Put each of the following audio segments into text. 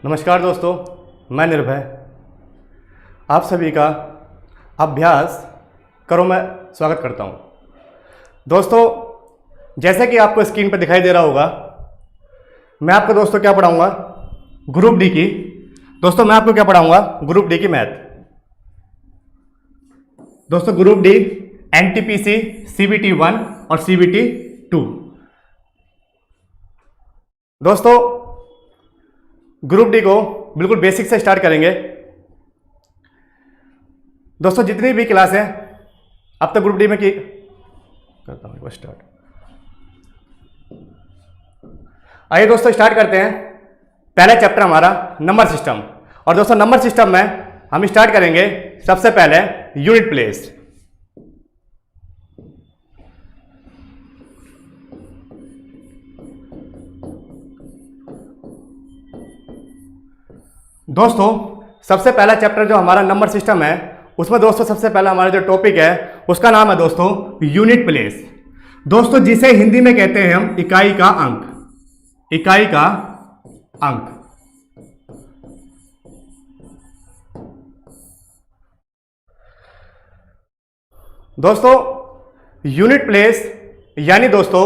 नमस्कार दोस्तों, मैं निर्भय आप सभी का अभ्यास करो में स्वागत करता हूं। दोस्तों, जैसे कि आपको स्क्रीन पर दिखाई दे रहा होगा, मैं आपको दोस्तों क्या पढ़ाऊंगा, ग्रुप डी की। दोस्तों मैं आपको क्या पढ़ाऊंगा, ग्रुप डी की मैथ। दोस्तों ग्रुप डी एनटीपीसी सीबीटी 1 और सीबीटी 2। दोस्तों ग्रुप डी को बिल्कुल बेसिक से स्टार्ट करेंगे। दोस्तों जितनी भी क्लास है अब तक ग्रुप डी में की करता हूं स्टार्ट। आइए दोस्तों स्टार्ट करते हैं। पहला चैप्टर हमारा नंबर सिस्टम। और दोस्तों नंबर सिस्टम में हम स्टार्ट करेंगे सबसे पहले यूनिट प्लेस। दोस्तों सबसे पहला चैप्टर जो हमारा नंबर सिस्टम है, उसमें दोस्तों सबसे पहला हमारा जो टॉपिक है उसका नाम है दोस्तों यूनिट प्लेस। दोस्तों जिसे हिंदी में कहते हैं हम इकाई का अंक। इकाई का अंक। दोस्तों यूनिट प्लेस यानी दोस्तों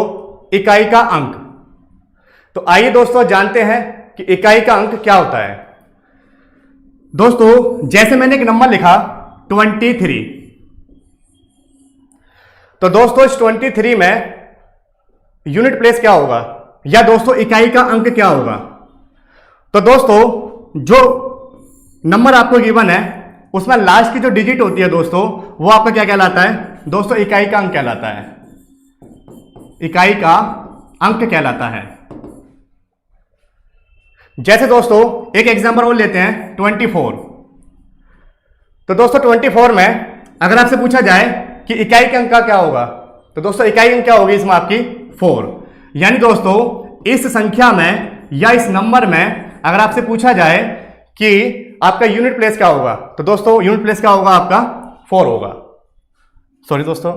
इकाई का अंक। तो आइए दोस्तों जानते हैं कि इकाई का अंक क्या होता है। दोस्तों जैसे मैंने एक नंबर लिखा 23, तो दोस्तों इस 23 में यूनिट प्लेस क्या होगा या दोस्तों इकाई का अंक क्या होगा। तो दोस्तों जो नंबर आपको गिवन है उसमें लास्ट की जो डिजिट होती है दोस्तों वो आपका क्या कहलाता है, दोस्तों इकाई का अंक कहलाता है। इकाई का अंक कहलाता है। जैसे दोस्तों एक एग्जांपल और लेते हैं 24। तो दोस्तों 24 में अगर आपसे पूछा जाए कि इकाई के अंक का क्या होगा, तो दोस्तों इकाई अंक क्या होगी इसमें आपकी 4। यानी दोस्तों इस संख्या में या इस नंबर में अगर आपसे पूछा जाए कि आपका यूनिट प्लेस क्या होगा, तो दोस्तों यूनिट प्लेस क्या होगा आपका 4 होगा। सॉरी दोस्तों,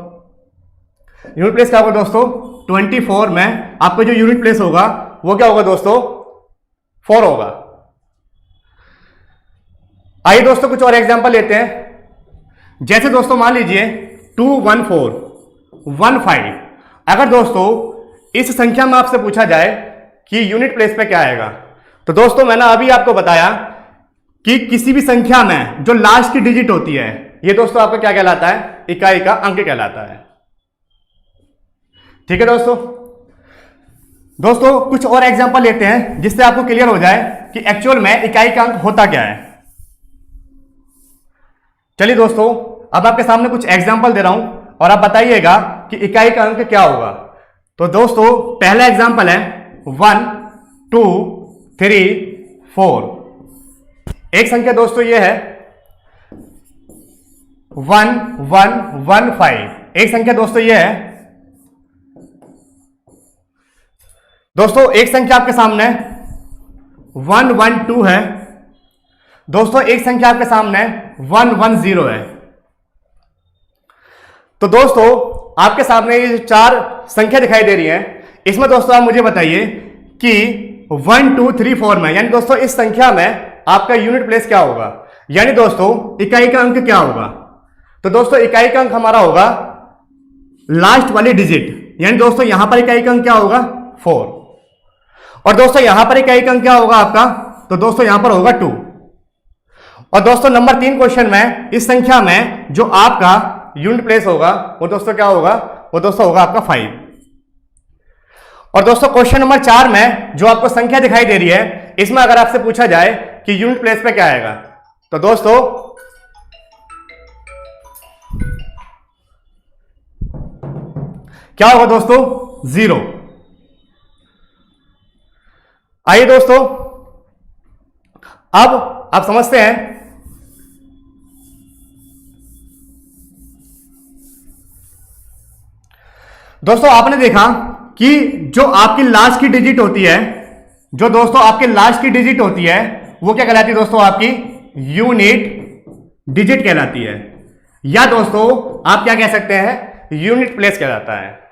यूनिट प्लेस क्या होगा दोस्तों 24 में आपका जो यूनिट प्लेस होगा वो क्या होगा दोस्तों 4 होगा। आइए दोस्तों कुछ और एग्जांपल लेते हैं। जैसे दोस्तों मान लीजिए 21415। अगर दोस्तों इस संख्या में आपसे पूछा जाए कि यूनिट प्लेस पे क्या आएगा, तो दोस्तों मैंने अभी आपको बताया कि किसी भी संख्या में जो लास्ट की डिजिट होती है ये दोस्तों आपका क्या कहलाता है, इकाई का अंक कहलाता है। ठीक है दोस्तों। दोस्तों कुछ और एग्जांपल लेते हैं जिससे आपको क्लियर हो जाए कि एक्चुअल में इकाई का अंक होता क्या है। चलिए दोस्तों अब आपके सामने कुछ एग्जांपल दे रहा हूं और आप बताइएगा कि इकाई का अंक क्या होगा। तो दोस्तों पहला एग्जांपल है 1 2 3 4। एक संख्या दोस्तों ये है 1115। एक संख्या दोस्तों ये है। दोस्तों एक संख्या आपके सामने 112 है। दोस्तों एक संख्या आपके सामने 110 है। तो दोस्तों आपके सामने ये 4 संख्या दिखाई दे रही हैं, इसमें दोस्तों आप मुझे बताइए कि 1 2 3 4 में यानी दोस्तों इस संख्या में आपका यूनिट प्लेस क्या होगा, यानी दोस्तों इकाई का अंक क्या होगा। तो दोस्तों इकाई का अंक हमारा होगा लास्ट वाली डिजिट, यानी दोस्तों यहां पर इकाई का अंक क्या होगा 4। और दोस्तों यहां पर इकाई का अंक क्या होगा आपका, तो दोस्तों यहां पर होगा 2। और दोस्तों नंबर 3 क्वेश्चन में इस संख्या में जो आपका यूनिट प्लेस होगा वो दोस्तों क्या होगा, वो दोस्तों होगा आपका 5। और दोस्तों क्वेश्चन नंबर 4 में जो आपको संख्या दिखाई दे रही है इसमें अगर आपसे पूछा जाए कि यूनिट प्लेस पे क्या आएगा, तो दोस्तों क्या होगा दोस्तों 0। आइए दोस्तों अब आप समझते हैं दोस्तों आपने देखा कि जो आपकी लास्ट की डिजिट होती है, जो दोस्तों आपकी लास्ट की डिजिट होती है वो क्या कहलाती है दोस्तों, आपकी यूनिट डिजिट कहलाती है, या दोस्तों आप क्या कह सकते हैं यूनिट प्लेस कहलाता है।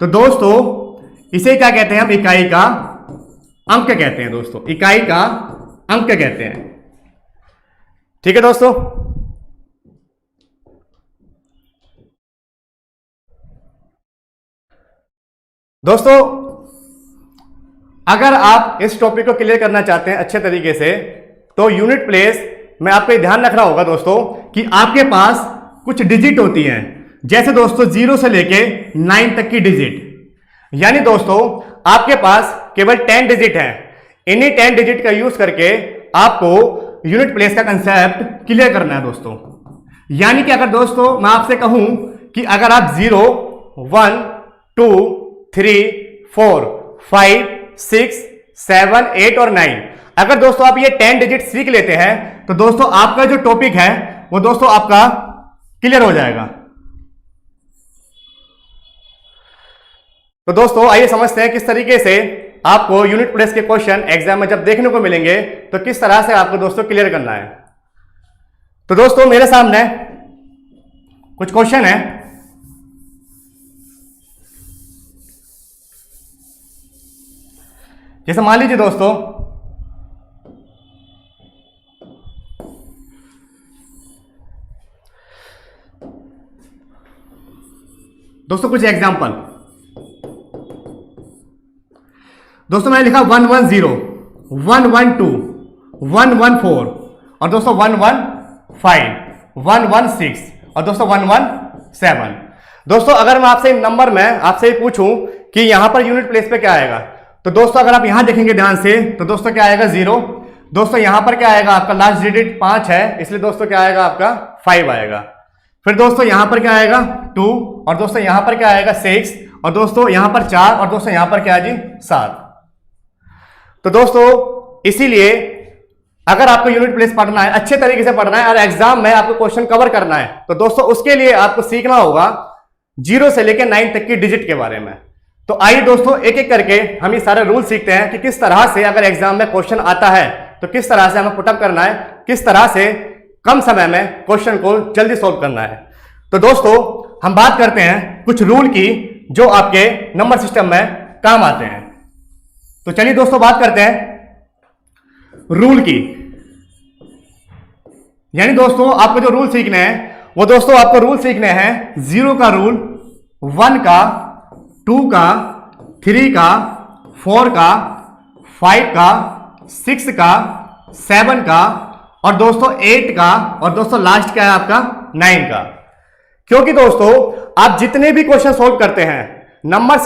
तो दोस्तों इसे क्या कहते हैं हम, इकाई का अंक कहते हैं दोस्तों, इकाई का अंक कहते हैं। ठीक है दोस्तों। दोस्तों अगर आप इस टॉपिक को क्लियर करना चाहते हैं अच्छे तरीके से, तो यूनिट प्लेस में आपको ध्यान रखना होगा दोस्तों कि आपके पास कुछ डिजिट होती हैं, जैसे दोस्तों 0 से लेके 9 तक की डिजिट, यानी दोस्तों आपके पास केवल 10 डिजिट हैं। इन्हीं 10 डिजिट का यूज करके आपको यूनिट प्लेस का कंसेप्ट क्लियर करना है दोस्तों। यानी कि अगर दोस्तों मैं आपसे कहूं कि अगर आप 0, 1, 2, 3, 4, 5, 6, 7, 8 और 9, अगर दोस्तों आप ये 10 डिजिट सीख लेते हैं तो दोस्तों आपका जो टॉपिक है वो दोस्तों आपका क्लियर हो जाएगा। तो दोस्तों आइए समझते हैं किस तरीके से आपको यूनिट प्लेस के क्वेश्चन एग्जाम में जब देखने को मिलेंगे तो किस तरह से आपको दोस्तों क्लियर करना है। तो दोस्तों मेरे सामने कुछ क्वेश्चन है। जैसे मान लीजिए दोस्तों कुछ एग्जांपल। दोस्तों मैंने लिखा 110, 112, 114 और दोस्तों 115, 116 और दोस्तों 117। दोस्तों अगर मैं आपसे नंबर में आपसे पूछूं कि यहां पर यूनिट प्लेस पे क्या आएगा, तो दोस्तों अगर आप यहां देखेंगे ध्यान से तो दोस्तों क्या आएगा 0। दोस्तों यहां पर क्या आएगा आपका लास्ट डिजिट 5 है, इसलिए दोस्तों क्या आएगा आपका 5 आएगा। फिर दोस्तों यहां पर क्या आएगा 2 और दोस्तों यहां पर क्या आएगा 6 और दोस्तों यहां पर 4 और दोस्तों यहां पर क्या है जी 7। तो दोस्तों इसीलिए अगर आपको यूनिट प्लेस पढ़ना है, अच्छे तरीके से पढ़ना है और एग्जाम में आपको क्वेश्चन कवर करना है, तो दोस्तों उसके लिए आपको सीखना होगा 0 से लेकर 9 तक की डिजिट के बारे में। तो आइए दोस्तों एक एक करके हम ये सारे रूल सीखते हैं कि किस तरह से अगर एग्जाम में क्वेश्चन आता है तो किस तरह से हमें पुटअप करना है, किस तरह से कम समय में क्वेश्चन को जल्दी सोल्व करना है। तो दोस्तों हम बात करते हैं कुछ रूल की जो आपके नंबर सिस्टम में काम आते हैं। तो चलिए दोस्तों बात करते हैं रूल की। यानी दोस्तों आपको जो रूल सीखने हैं वो दोस्तों आपको रूल सीखने हैं 0 का रूल, 1 का, 2 का, 3 का, 4 का, 5 का, 6 का, 7 का और दोस्तों 8 का और दोस्तों लास्ट क्या है आपका 9 का। क्योंकि दोस्तों आप जितने भी क्वेश्चन सॉल्व करते हैं नंबर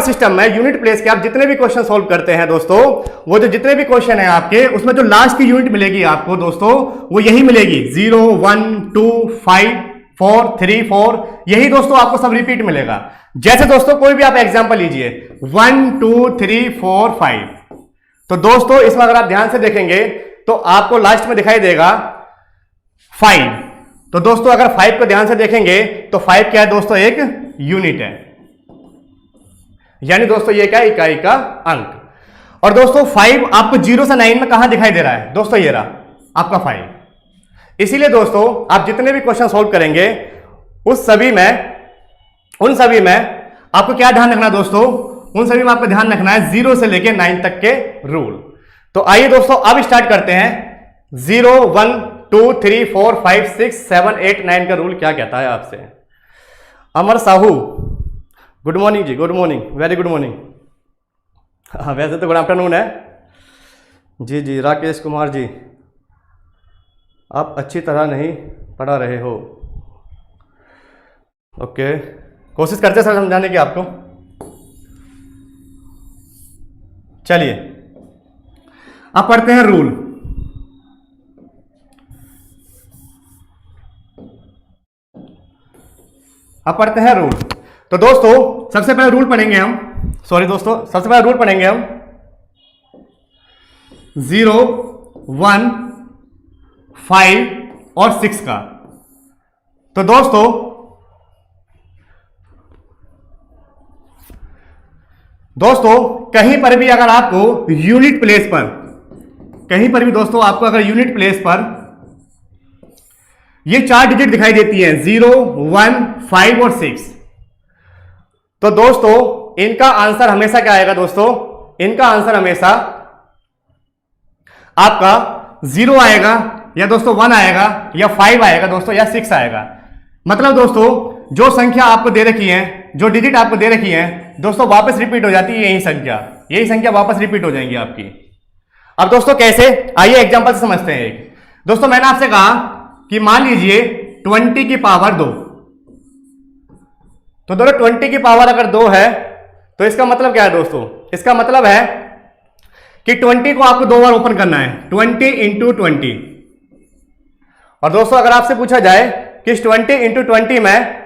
सिस्टम में यूनिट प्लेस के, आप जितने भी क्वेश्चन सॉल्व करते हैं दोस्तों, वो जो जितने भी क्वेश्चन है आपके उसमें जो लास्ट की यूनिट मिलेगी आपको दोस्तों वो यही मिलेगी 0, 1, 2, 5, 4, 3, 4, यही दोस्तों आपको सब रिपीट मिलेगा। जैसे दोस्तों कोई भी आप एग्जांपल लीजिए 1, 2, 3, 4, 5, तो दोस्तों इसमें अगर आप ध्यान से देखेंगे तो आपको लास्ट में दिखाई देगा 5। तो दोस्तों अगर 5 को ध्यान से देखेंगे तो 5 क्या है दोस्तों एक यूनिट है, यानी दोस्तों ये क्या है इकाई का अंक। और दोस्तों 5 आपको 0 से 9 में कहां दिखाई दे रहा है दोस्तों, ये रहा आपका 5। इसीलिए दोस्तों आप जितने भी क्वेश्चन सॉल्व करेंगे उन सभी में आपको क्या ध्यान रखना दोस्तों, उन सभी में आपको ध्यान रखना है 0 से लेकर 9 तक के रूल। तो आइए दोस्तों अब स्टार्ट करते हैं 0, 1, 2, 3, 4, 5, 6, 7, 8, 9 का रूल क्या कहता है आपसे। Amar Sahu good morning ji, good morning, very good morning. हाँ वैसे तो गुड आफ्टरनून है जी। जी राकेश कुमार जी, आप अच्छी तरह नहीं पढ़ा रहे हो। ओके, कोशिश करते हैं सर समझाने की आपको। चलिए अब पढ़ते हैं रूल। अब पढ़ते हैं रूल। तो दोस्तों सबसे पहले रूल पढ़ेंगे हम, सबसे पहले रूल पढ़ेंगे हम 0, 1, 5 और 6 का। तो दोस्तों कहीं पर भी अगर आपको यूनिट प्लेस पर, कहीं पर भी दोस्तों आपको अगर यूनिट प्लेस पर ये 4 डिजिट दिखाई देती हैं 0, 1, 5 और 6, तो दोस्तों इनका आंसर हमेशा क्या आएगा दोस्तों इनका आंसर हमेशा आपका 0 आएगा, या दोस्तों 1 आएगा, या 5 आएगा दोस्तों, या 6 आएगा। मतलब दोस्तों जो संख्या आपको दे रखी है, जो डिजिट आपको दे रखी है दोस्तों, वापस रिपीट हो जाती है यही संख्या वापस रिपीट हो जाएंगी आपकी। अब दोस्तों कैसे, आइए एग्जांपल से समझते हैं। एक दोस्तों मैंने आपसे कहा कि मान लीजिए 20 की पावर 2, तो दोस्तों 20 की पावर अगर 2 है तो इसका मतलब क्या है दोस्तों, इसका मतलब है कि 20 को आपको 2 बार ओपन करना है, 20 इंटू 20। और दोस्तों अगर आपसे पूछा जाए कि इस 20 इंटू 20 में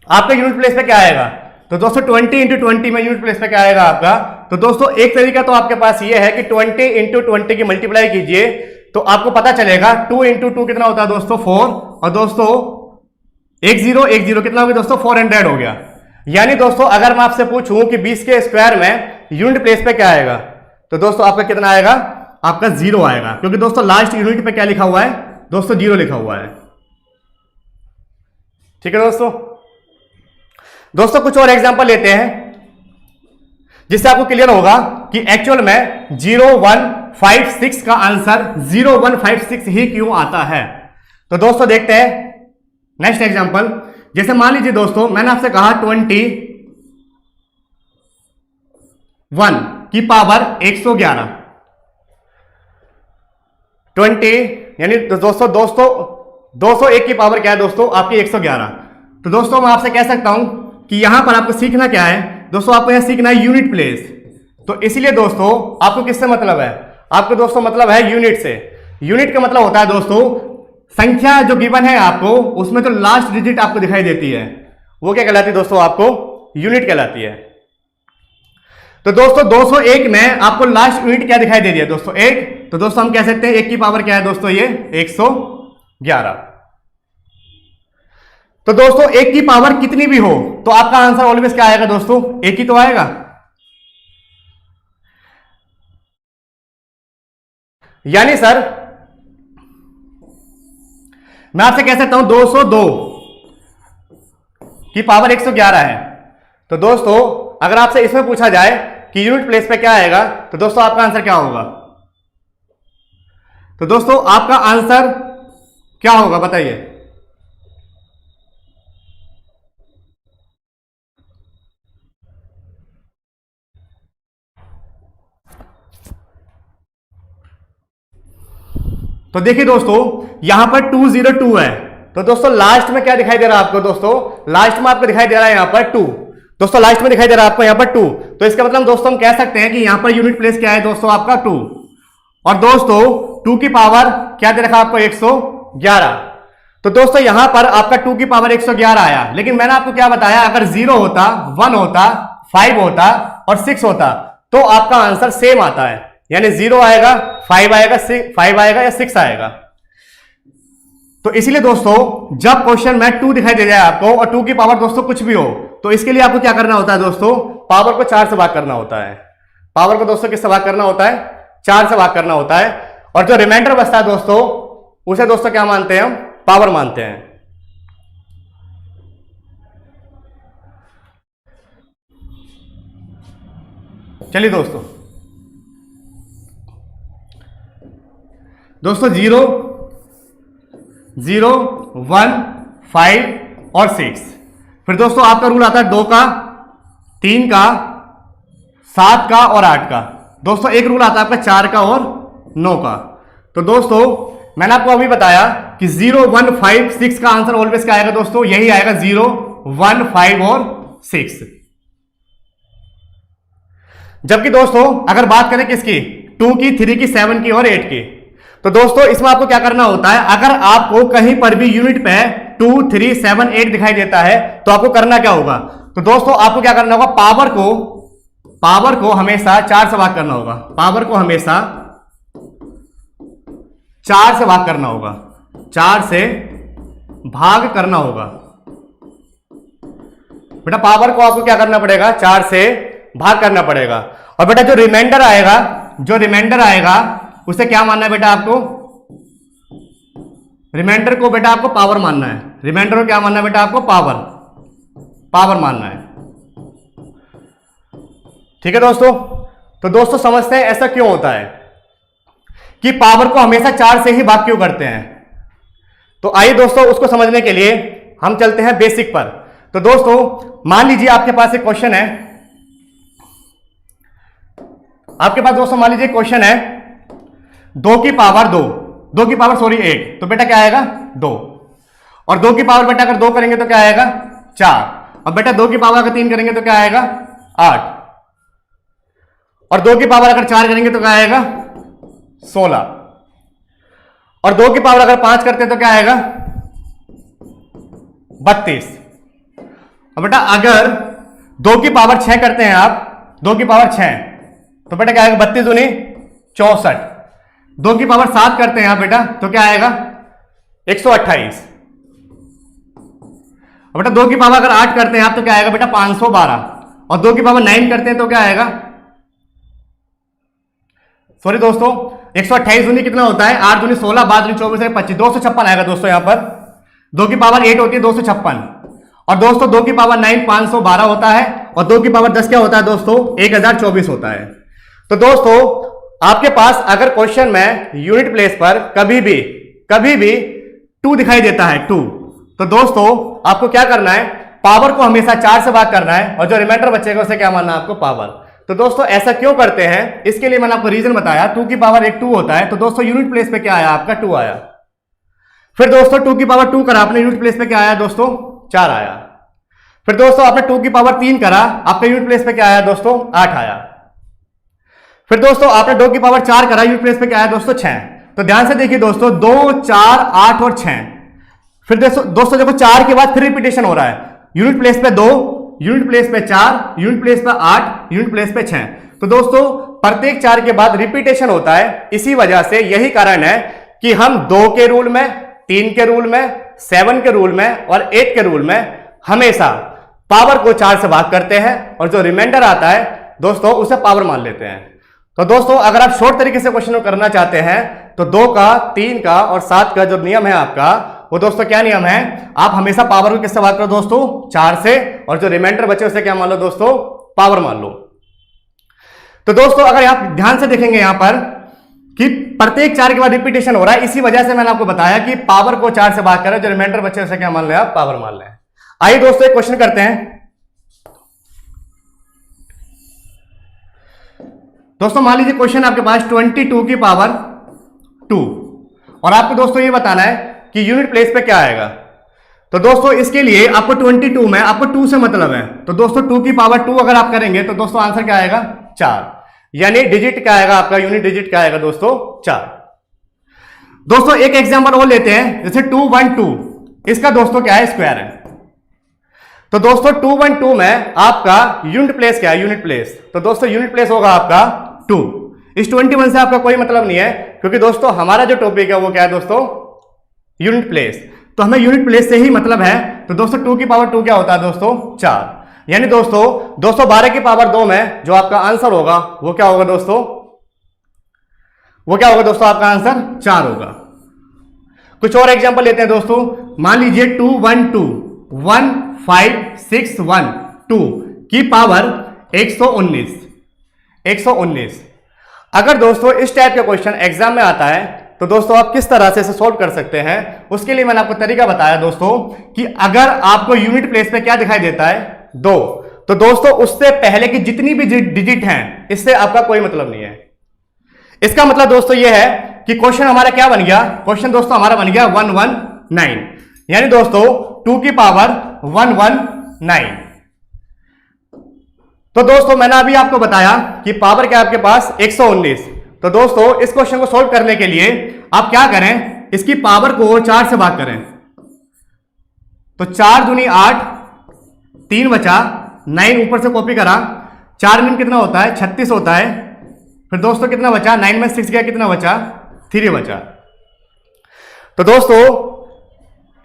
आपका यूनिट प्लेस पे क्या आएगा, तो दोस्तों 20 इंटू 20 में यूनिट प्लेस पे क्या आएगा आपका, तो दोस्तों एक तरीका तो आपके पास ये है कि 20 इंटू 20 की मल्टीप्लाई कीजिए तो आपको पता चलेगा 2 इंटू 2 कितना होता है दोस्तों 4, और दोस्तों 1010 कितना हो गया दोस्तों 400 हो गया। यानी दोस्तों अगर मैं आपसे पूछूं कि 20 के स्क्वायर में यूनिट प्लेस पे क्या आएगा, तो दोस्तों आपका कितना आएगा, आपका 0 आएगा, क्योंकि दोस्तों लास्ट यूनिट पे क्या लिखा हुआ है दोस्तों, 0 लिखा हुआ है। ठीक है दोस्तों कुछ और एग्जांपल लेते हैं जिससे आपको क्लियर होगा कि एक्चुअल में 0156 का आंसर 0156 ही क्यों आता है। तो दोस्तों देखते हैं नेक्स्ट एग्जांपल। जैसे मान लीजिए दोस्तों मैंने आपसे कहा 21 की पावर 111, 20 यानी दोस्तों 201 की पावर क्या है दोस्तों आपकी 111। तो दोस्तों मैं आपसे कह सकता हूं कि यहां पर आपको सीखना क्या है दोस्तों, आपको यहां सीखना है यूनिट प्लेस। तो इसलिए दोस्तों आपको किससे मतलब है, आपको दोस्तों मतलब है यूनिट से। यूनिट का मतलब होता है दोस्तों संख्या जो गिवन है आपको, उसमें जो लास्ट डिजिट आपको दिखाई देती है वो क्या कहलाती है दोस्तों, आपको यूनिट कहलाती है। तो दोस्तों 201 में आपको लास्ट यूनिट क्या दिखाई दे रही है दोस्तों 1, तो दोस्तों हम कह सकते हैं 1 की पावर क्या है दोस्तों, ये 111। तो दोस्तों 1 की पावर कितनी भी हो तो आपका आंसर ऑलवेज क्या आएगा दोस्तों, 1 ही तो आएगा। यानी सर मैं आपसे कह सकता हूं 202 की पावर 111 है। तो दोस्तों अगर आपसे इसमें पूछा जाए कि यूनिट प्लेस पे क्या आएगा, तो दोस्तों आपका आंसर क्या होगा, तो दोस्तों आपका आंसर क्या होगा बताइए। तो देखिए दोस्तों यहां पर 202 है, तो दोस्तों लास्ट में क्या दिखाई दे रहा है आपको दोस्तों, लास्ट में आपको दिखाई दे रहा है यहां पर 2, दोस्तों लास्ट में दिखाई दे रहा है आपको यहां पर 2। तो इसका मतलब दोस्तों हम कह सकते हैं कि यहां पर यूनिट प्लेस क्या है दोस्तों आपका 2, और दोस्तों 2 की पावर क्या दे रखा आपको 111। तो दोस्तों यहां पर आपका 2 की पावर 111 आया, लेकिन मैंने आपको क्या बताया, अगर 0 होता, 1 होता, 5 होता और 6 होता तो आपका आंसर सेम आता है, यानी 0 आएगा, 5 आएगा, 5 आएगा या 6 आएगा। तो इसीलिए दोस्तों जब क्वेश्चन में 2 दिखाई दे जाए आपको और 2 की पावर दोस्तों कुछ भी हो, तो इसके लिए आपको क्या करना होता है दोस्तों, पावर को 4 से भाग करना होता है। पावर को दोस्तों किससे भाग करना होता है, 4 से भाग करना होता है, और जो रिमाइंडर बचता है दोस्तों उसे दोस्तों क्या मानते हैं हम, पावर मानते हैं। चलिए दोस्तों 0, 0, 1, 5 और 6। फिर दोस्तों आपका रूल आता है 2 का, 3 का, 7 का और 8 का। दोस्तों एक रूल आता है आपका 4 का और 9 का। तो दोस्तों मैंने आपको अभी बताया कि 0, 1, 5, 6 का आंसर ऑलवेज क्या आएगा दोस्तों, यही आएगा 0, 1, 5 और 6। जबकि दोस्तों अगर बात करें किसकी, 2 की, 3 की, 7 की और 8 की, तो दोस्तों इसमें आपको क्या करना होता है, अगर आपको कहीं पर भी यूनिट पे 2, 3, 7, 8 दिखाई देता है तो आपको करना क्या होगा, तो दोस्तों आपको क्या करना होगा, पावर को हमेशा 4 से भाग करना होगा, पावर को हमेशा 4 से भाग करना होगा, 4 से भाग करना होगा। बेटा पावर को आपको क्या करना पड़ेगा, 4 से भाग करना पड़ेगा। और बेटा जो रिमाइंडर आएगा उसे क्या मानना है बेटा आपको, रिमाइंडर को बेटा आपको पावर मानना है, रिमाइंडर को क्या मानना है बेटा आपको, पावर मानना है। ठीक है दोस्तों, तो दोस्तों समझते हैं ऐसा क्यों होता है कि पावर को हमेशा 4 से ही भाग क्यों करते हैं। तो आइए दोस्तों उसको समझने के लिए हम चलते हैं बेसिक पर। तो दोस्तों मान लीजिए आपके पास एक क्वेश्चन है, आपके पास दोस्तों मान लीजिए क्वेश्चन है 2 की पावर 8, तो बेटा क्या आएगा 2, और 2 की पावर बेटा अगर 2 करेंगे तो क्या आएगा 4, और बेटा 2 की पावर अगर 3 करेंगे तो क्या आएगा 8, और 2 की पावर अगर 4 करेंगे तो क्या आएगा 16, और 2 की पावर अगर 5 करते हैं तो क्या आएगा 32। और बेटा अगर 2 की पावर 6 करते हैं आप, 2 की पावर 6, तो बेटा क्या आएगा 32 दूनी 64। 2 की पावर 7 करते हैं आप बेटा तो क्या आएगा 128। और बेटा 2 की पावर अगर 8 करते हैं आप तो क्या आएगा बेटा 512, और 2 की पावर 9 करते हैं तो क्या आएगा, सॉरी दोस्तों 128 दूनी कितना होता है 8 दूनी 16, 12 दूनी 24, 25, 256 आएगा दोस्तों। यहां पर 2 की पावर 8 होती है 256, और दोस्तों 2 की पावर 9 512 होता है, और 2 की पावर 10 क्या होता है दोस्तों 1024 होता है। तो दोस्तों आपके पास अगर क्वेश्चन में यूनिट प्लेस पर कभी भी 2 दिखाई देता है 2, तो दोस्तों आपको क्या करना है, पावर को हमेशा 4 से भाग करना है, और जो रिमाइंडर बचेगा उसे क्या मानना है आपको पावर। तो दोस्तों ऐसा क्यों करते हैं, इसके लिए मैंने आपको रीजन बताया। 2 की पावर एक 2 होता है, तो दोस्तों यूनिट प्लेस पे क्या आया आपका 2 आया। फिर दोस्तों 2 की पावर 2 करा आपने, यूनिट प्लेस पे क्या आया दोस्तों 4 आया। फिर दोस्तों आपने 2 की पावर 3 करा, आपका यूनिट प्लेस पे क्या आया दोस्तों 8 आया। फिर दोस्तों आपने 2 की पावर 4 करा, यूनिट प्लेस पे क्या आया दोस्तों 6। तो ध्यान से देखिए दोस्तों 2 4 8 और 6। फिर दोस्तों देखो 4 के बाद फिर रिपीटेशन हो रहा है, यूनिट प्लेस पे 2, यूनिट प्लेस पे 4, यूनिट प्लेस पे 8, यूनिट प्लेस पे 6। तो दोस्तों प्रत्येक 4 के बाद रिपीटेशन होता है। इसी वजह से यही कारण है कि हम 2 के रूल में, 3 के रूल में, 7 के रूल में और 8 के रूल में हमेशा पावर को 4 से भाग करते हैं, और जो रिमाइंडर आता है दोस्तों उसे पावर मान लेते हैं। तो दोस्तों अगर आप शॉर्ट तरीके से क्वेश्चन को करना चाहते हैं तो 2 का, 3 का और 7 का जो नियम है आपका, वो दोस्तों क्या नियम है, आप हमेशा पावर को किससे भाग करो दोस्तों 4 से, और जो रिमाइंडर बचे उसे क्या मान लो दोस्तों पावर मान लो। तो दोस्तों अगर आप ध्यान से देखेंगे यहां पर कि प्रत्येक 4 के बाद रिपीटेशन हो रहा है, इसी वजह से मैंने आपको बताया कि पावर को 4 से भाग करें, जो रिमाइंडर बचे उसे क्या मान ले आप पावर मान लें। आइए दोस्तों एक क्वेश्चन करते हैं। दोस्तों मान लीजिए क्वेश्चन आपके पास 22 की पावर 2, और आपको दोस्तों ये बताना है कि यूनिट प्लेस पे क्या आएगा। तो दोस्तों इसके लिए आपको 22 में आपको 2 से मतलब है, तो दोस्तों 2 की पावर 2 अगर आप करेंगे तो दोस्तों आंसर क्या आएगा 4, यानी डिजिट क्या आएगा आपका, यूनिट डिजिट क्या आएगा दोस्तों 4। दोस्तों एक एग्जांपल और लेते हैं, जैसे 212, इसका दोस्तों क्या है स्क्वायर है। तो दोस्तों 212 में आपका यूनिट प्लेस क्या है, यूनिट प्लेस, तो दोस्तों यूनिट प्लेस होगा आपका 2। इस 21 से आपका कोई मतलब नहीं है, क्योंकि दोस्तों हमारा जो टॉपिक है वो क्या है दोस्तों यूनिट प्लेस, तो हमें यूनिट प्लेस से ही मतलब है। तो दोस्तों 2 की पावर 2 क्या होता है दोस्तों 4, यानी दोस्तों 212 की पावर 2 में जो आपका आंसर होगा वो क्या होगा दोस्तों, वो क्या होगा दोस्तों आपका आंसर 4 होगा। कुछ और एग्जांपल लेते हैं दोस्तों, मान लीजिए 212 की पावर 119। अगर दोस्तों इस टाइप का क्वेश्चन एग्जाम में आता है तो दोस्तों आप किस तरह से इसे सोल्व कर सकते हैं, उसके लिए मैंने आपको तरीका बताया दोस्तों कि अगर आपको यूनिट प्लेस पे क्या दिखाई देता है 2, तो दोस्तों उससे पहले की जितनी भी डिजिट हैं इससे आपका कोई मतलब नहीं है। इसका मतलब दोस्तों यह है कि क्वेश्चन हमारा क्या बन गया, क्वेश्चन दोस्तों हमारा बन गया 119, यानी दोस्तों 2 की पावर 119। तो दोस्तों मैंने अभी आपको बताया कि पावर क्या आपके पास 119। तो दोस्तों इस क्वेश्चन को सोल्व करने के लिए आप क्या करें, इसकी पावर को 4 से भाग करें। तो 4 दूनी 8, 3 बचा, 9 ऊपर से कॉपी करा, 4 में कितना होता है 36 होता है। फिर दोस्तों कितना बचा, 9 में 6 गया, कितना बचा 3 बचा। तो दोस्तों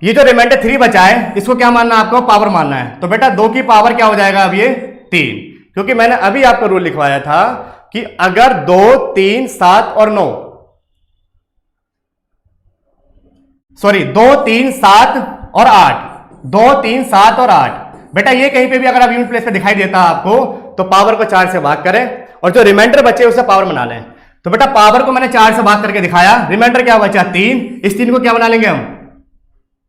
ये जो रिमाइंडर 3 बचा है इसको क्या मानना है आपको पावर मानना है। तो बेटा 2 की पावर क्या हो जाएगा अब ये 3, क्योंकि मैंने अभी आपको रूल लिखवाया था कि अगर 2 3 7 और 9, सॉरी 2 3 7 और 8, 2 3 7 और 8, बेटा ये कहीं पे भी अगर आप यूनिट प्लेस पे दिखाई देता आपको तो पावर को 4 से भाग करें और जो रिमाइंडर बचे उससे पावर बना लें। तो बेटा पावर को मैंने 4 से भाग करके दिखाया, रिमाइंडर क्या बचा 3, इस 3 को क्या बना लेंगे हम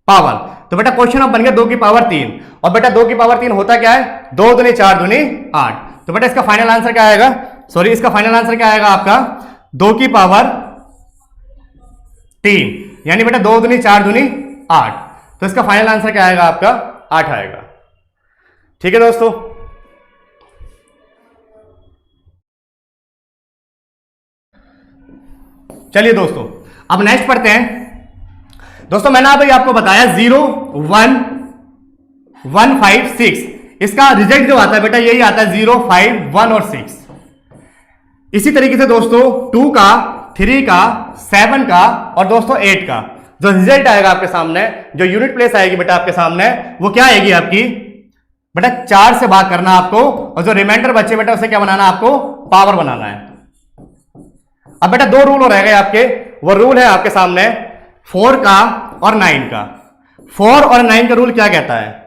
पावर। तो बेटा क्वेश्चन अब बन गया 2 की पावर 3। और बेटा 2 की पावर 3 होता क्या है, 2 दूनी 4 दूनी 8। तो बेटा इसका फाइनल आंसर क्या आएगा, सॉरी इसका फाइनल आंसर क्या आएगा आपका 2 की पावर 3, यानी बेटा 2 दूनी 4 दूनी 8। तो इसका फाइनल आंसर क्या आएगा आपका 8 आएगा। ठीक है दोस्तों। चलिए दोस्तों अब नेक्स्ट पढ़ते हैं। दोस्तों मैंने अभी आपको बताया 0 1 1 5 6, इसका रिजल्ट जो आता है बेटा यही आता है 0 5 1 और 6। इसी तरीके से दोस्तों 2 का 3 का 7 का और दोस्तों 8 का जो रिजल्ट आएगा आपके सामने, जो यूनिट प्लेस आएगी बेटा आपके सामने, वो क्या आएगी आपकी बेटा 4 से भाग करना आपको, और जो रिमाइंडर बचे बेटा उसे क्या बनाना आपको पावर बनाना है। अब बेटा 2 रूल हो रह गए आपके, वो रूल है आपके सामने 4 का और 9 का। 4 और 9 का रूल क्या कहता है,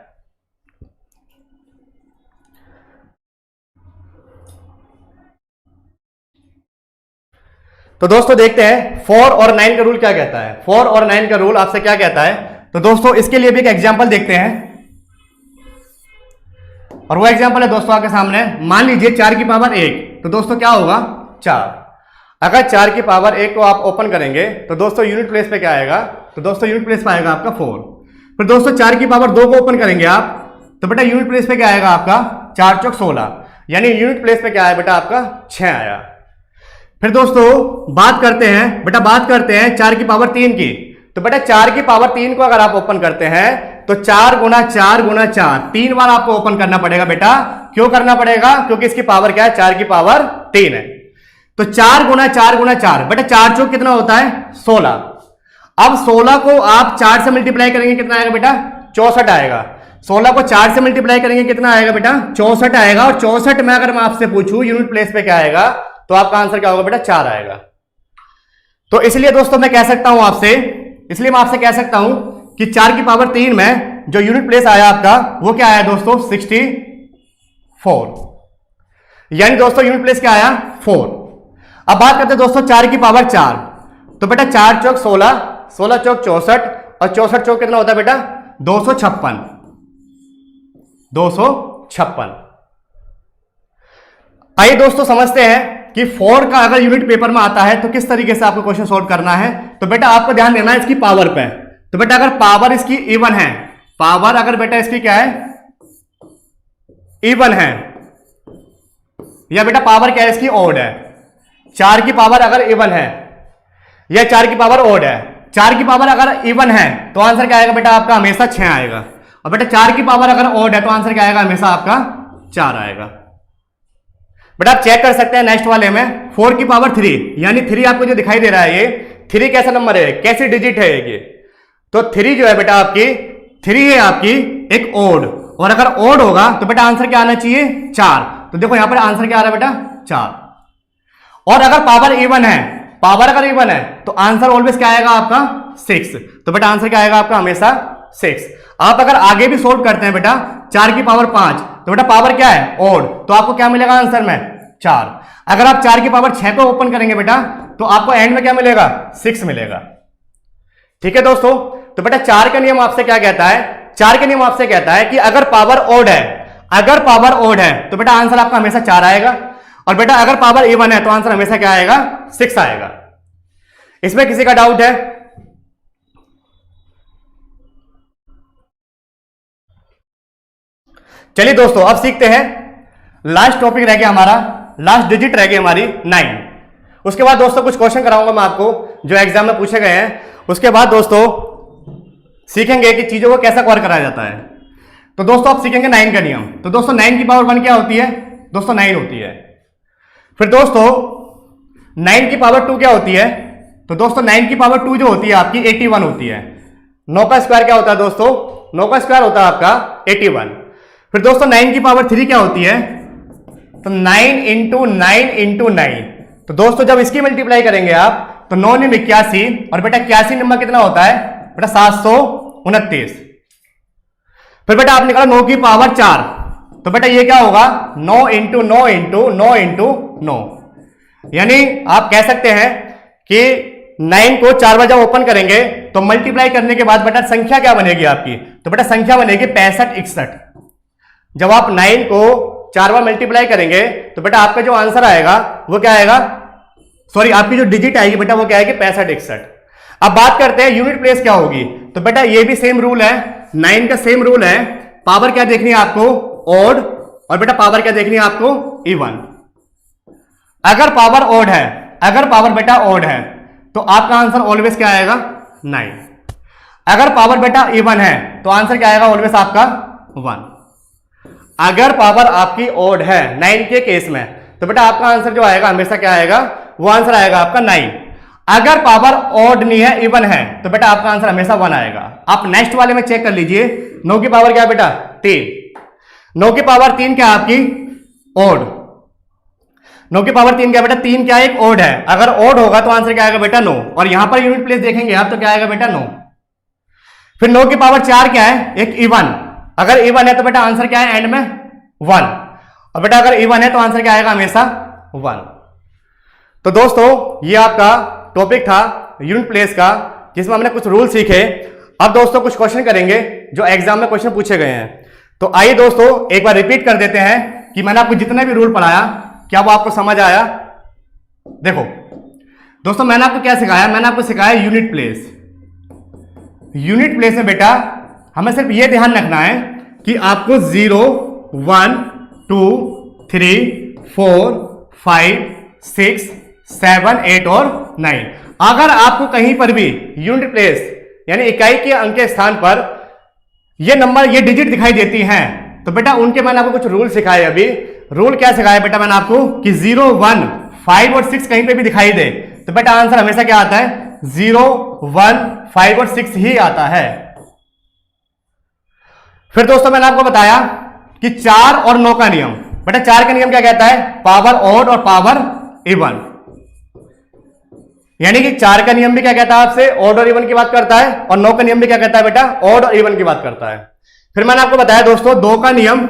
तो दोस्तों देखते हैं 4 और 9 का रूल क्या कहता है। 4 और 9 का रूल आपसे क्या कहता है, तो दोस्तों इसके लिए भी एक एग्जांपल देखते हैं, और वो एग्जांपल है दोस्तों आपके सामने। मान लीजिए 4 की पावर 1, तो दोस्तों क्या होगा 4। अगर 4 की पावर 1 को आप ओपन करेंगे तो दोस्तों यूनिट प्लेस पे क्या आएगा, तो दोस्तों यूनिट प्लेस पे आएगा आपका 4। फिर दोस्तों 4 की पावर 2 को ओपन करेंगे आप, तो बेटा यूनिट प्लेस पे क्या आएगा आपका 4 चौक 16, यानी यूनिट प्लेस पे क्या है बेटा आपका 6 आया। फिर दोस्तों बात करते हैं बेटा, बात करते हैं 4 की पावर 3 की। तो बेटा 4 की पावर 3 को अगर आप ओपन करते हैं तो 4 गुना 4 गुना 4 3 बार आपको ओपन करना पड़ेगा बेटा। क्यों करना पड़ेगा, क्योंकि इसकी पावर क्या है 4 की पावर 3 है। तो 4 गुना 4 गुना 4 बेटा 4 चौक कितना होता है 16। अब 16 को आप 4 से मल्टीप्लाई करेंगे कितना आएगा बेटा 64 आएगा। 16 को 4 से मल्टीप्लाई करेंगे कितना आएगा बेटा 64 आएगा। और 64 में अगर मैं आपसे पूछूं यूनिट प्लेस पे क्या आएगा, तो आपका आंसर क्या होगा बेटा 4 आएगा। तो इसलिए दोस्तों मैं कह सकता हूं आपसे, इसलिए मैं आपसे कह सकता हूं कि 4 की पावर 3 में जो यूनिट प्लेस आया आपका वो क्या आया दोस्तों 64, यानी दोस्तों यूनिट प्लेस क्या आया 4। अब बात करते हैं दोस्तों 4 की पावर 4। तो बेटा 4 चौक 16, 16 चौक 64 और 64 चौक कितना होता है बेटा 256, 256। आइए दोस्तों समझते हैं कि 4 का अगर यूनिट पेपर में आता है तो किस तरीके से आपको क्वेश्चन सॉल्व करना है। तो बेटा आपको ध्यान देना है इसकी पावर पे। तो बेटा अगर पावर इसकी इवन है, पावर अगर बेटा इसकी क्या है इवन है, या बेटा पावर क्या है इसकी ऑड है। 4 की पावर अगर इवन है या 4 की पावर ऑड है, 4 की पावर अगर इवन है तो आंसर क्या आएगा बेटा आपका हमेशा 6 आएगा। और बेटा 4 की पावर अगर ऑड है तो आंसर क्या आएगा हमेशा आपका 4 आएगा। बेटा आप चेक कर सकते हैं नेक्स्ट वाले में 4 की पावर 3, यानी 3 आपको जो दिखाई दे रहा है ये 3 कैसा नंबर है, कैसी डिजिट है ये, तो 3 जो है बेटा आपकी 3 है आपकी एक ओड, और अगर ओड होगा तो बेटा आंसर क्या आना चाहिए 4। तो देखो यहां पर आंसर क्या आ रहा है बेटा 4। और अगर पावर इवन है, पावर अगर इवन है तो आंसर ऑलवेज क्या आएगा आपका 6। तो बेटा आंसर क्या आएगा आपका हमेशा 6। आप अगर आगे भी सोल्व करते हैं बेटा 4 की पावर 5, तो बेटा पावर क्या है ऑड, तो आपको क्या मिलेगा आंसर में 4। अगर आप 4 की पावर 6 को ओपन करेंगे बेटा तो आपको एंड में क्या मिलेगा 6 मिलेगा। ठीक है दोस्तों। तो बेटा 4 का नियम आपसे क्या कहता है, 4 का नियम आपसे कहता है कि अगर पावर ऑड है, अगर पावर ऑड है तो बेटा आंसर आपका हमेशा 4 आएगा। और बेटा अगर पावर इवन है तो आंसर हमेशा क्या आएगा 6 आएगा। इसमें किसी का डाउट है? चलिए दोस्तों अब सीखते हैं, लास्ट टॉपिक रह गया हमारा, लास्ट डिजिट रह गई हमारी 9। उसके बाद दोस्तों कुछ क्वेश्चन कराऊंगा मैं आपको जो एग्जाम में पूछे गए हैं। उसके बाद दोस्तों सीखेंगे कि चीजों को कैसा कवर कराया जाता है। तो दोस्तों आप सीखेंगे 9 का नियम। तो दोस्तों 9 की पावर 1 क्या होती है दोस्तों 9 होती है। फिर दोस्तों 9 की पावर 2 क्या होती है, तो दोस्तों 9 की पावर 2 जो होती है आपकी 81 होती है। 9 का स्क्वायर क्या होता है दोस्तों, 9 का स्क्वायर होता है आपका 81। फिर दोस्तों 9 की पावर 3 क्या होती है, तो 9 इंटू 9 इंटू 9। तो दोस्तों जब इसकी मल्टीप्लाई करेंगे आप तो 9 9 81, और बेटा 81 नंबर कितना होता है बेटा 729। फिर बेटा आप निकाला 9 की पावर 4, तो बेटा ये क्या होगा 9 इंटू 9 इंटू 9 इंटू 9, यानी आप कह सकते हैं कि 9 को 4 बार जब ओपन करेंगे तो मल्टीप्लाई करने के बाद बेटा संख्या क्या बनेगी आपकी, तो बेटा संख्या बनेगी 65 61। जब आप 9 को 4 बार मल्टीप्लाई करेंगे तो बेटा आपका जो आंसर आएगा वो क्या आएगा, सॉरी आपकी जो डिजिट आएगी बेटा वो क्या आएगी 65 61। अब बात करते हैं यूनिट प्लेस क्या होगी, तो बेटा ये भी सेम रूल है, 9 का सेम रूल है, पावर क्या देखनी है आपको ऑड, और बेटा पावर क्या देखनी है आपको इवन। अगर पावर ऑड है, अगर पावर बेटा ऑड है तो आपका आंसर ऑलवेज क्या आएगा 9। अगर पावर बेटा इवन है तो आंसर क्या आएगा ऑलवेज आपका 1। अगर पावर आपकी ऑड है 9 के केस में तो बेटा आपका आंसर जो आएगा हमेशा क्या आएगा, वो आंसर आएगा आपका 9। अगर पावर ऑड नहीं है इवन है तो बेटा आपका आंसर हमेशा 1 आएगा। आप नेक्स्ट वाले में चेक कर लीजिए, 9 की पावर क्या है बेटा 3, 9 की पावर 3 क्या है आपकी ऑड, 9 की पावर 3 क्या बेटा 3 क्या एक ऑड है, अगर ऑड होगा तो आंसर क्या आएगा बेटा 9, और यहां पर यूनिट प्लेस देखेंगे आप तो क्या आएगा बेटा 9। फिर 9 की पावर 4 क्या है एक इवन, अगर इवन है तो बेटा आंसर क्या है एंड में 1, और बेटा अगर इवन है तो आंसर क्या आएगा हमेशा 1। तो दोस्तों ये आपका टॉपिक था यूनिट प्लेस का, जिसमें हमने कुछ रूल सीखे। अब दोस्तों कुछ क्वेश्चन करेंगे जो एग्जाम में क्वेश्चन पूछे गए हैं। तो आइए दोस्तों एक बार रिपीट कर देते हैं कि मैंने आपको जितने भी रूल पढ़ाया क्या वो आपको समझ आया। देखो दोस्तों मैंने आपको क्या सिखाया, मैंने आपको सिखाया यूनिट प्लेस। यूनिट प्लेस में बेटा हमें सिर्फ ये ध्यान रखना है कि आपको 0 1 2 3 4 5 6 7 8 और 9, अगर आपको कहीं पर भी यूनिट प्लेस यानी इकाई के अंक के स्थान पर ये नंबर ये डिजिट दिखाई देती हैं तो बेटा उनके मैंने आपको कुछ रूल सिखाए। अभी रूल क्या सिखाया बेटा मैंने आपको कि 0 1 5 और 6 कहीं पे भी दिखाई दे तो बेटा आंसर हमेशा क्या आता है 0 1 5 और 6 ही आता है। फिर दोस्तों मैंने आपको बताया कि 4 और 9 का नियम, बेटा 4 का नियम क्या कहता है पावर ऑड और पावर इवन, यानी कि 4 का नियम भी क्या कहता है आपसे ऑड और इवन की बात करता है, और 9 का नियम भी क्या कहता है बेटा ऑड और इवन की बात करता है। फिर मैंने आपको बताया दोस्तों 2 का नियम,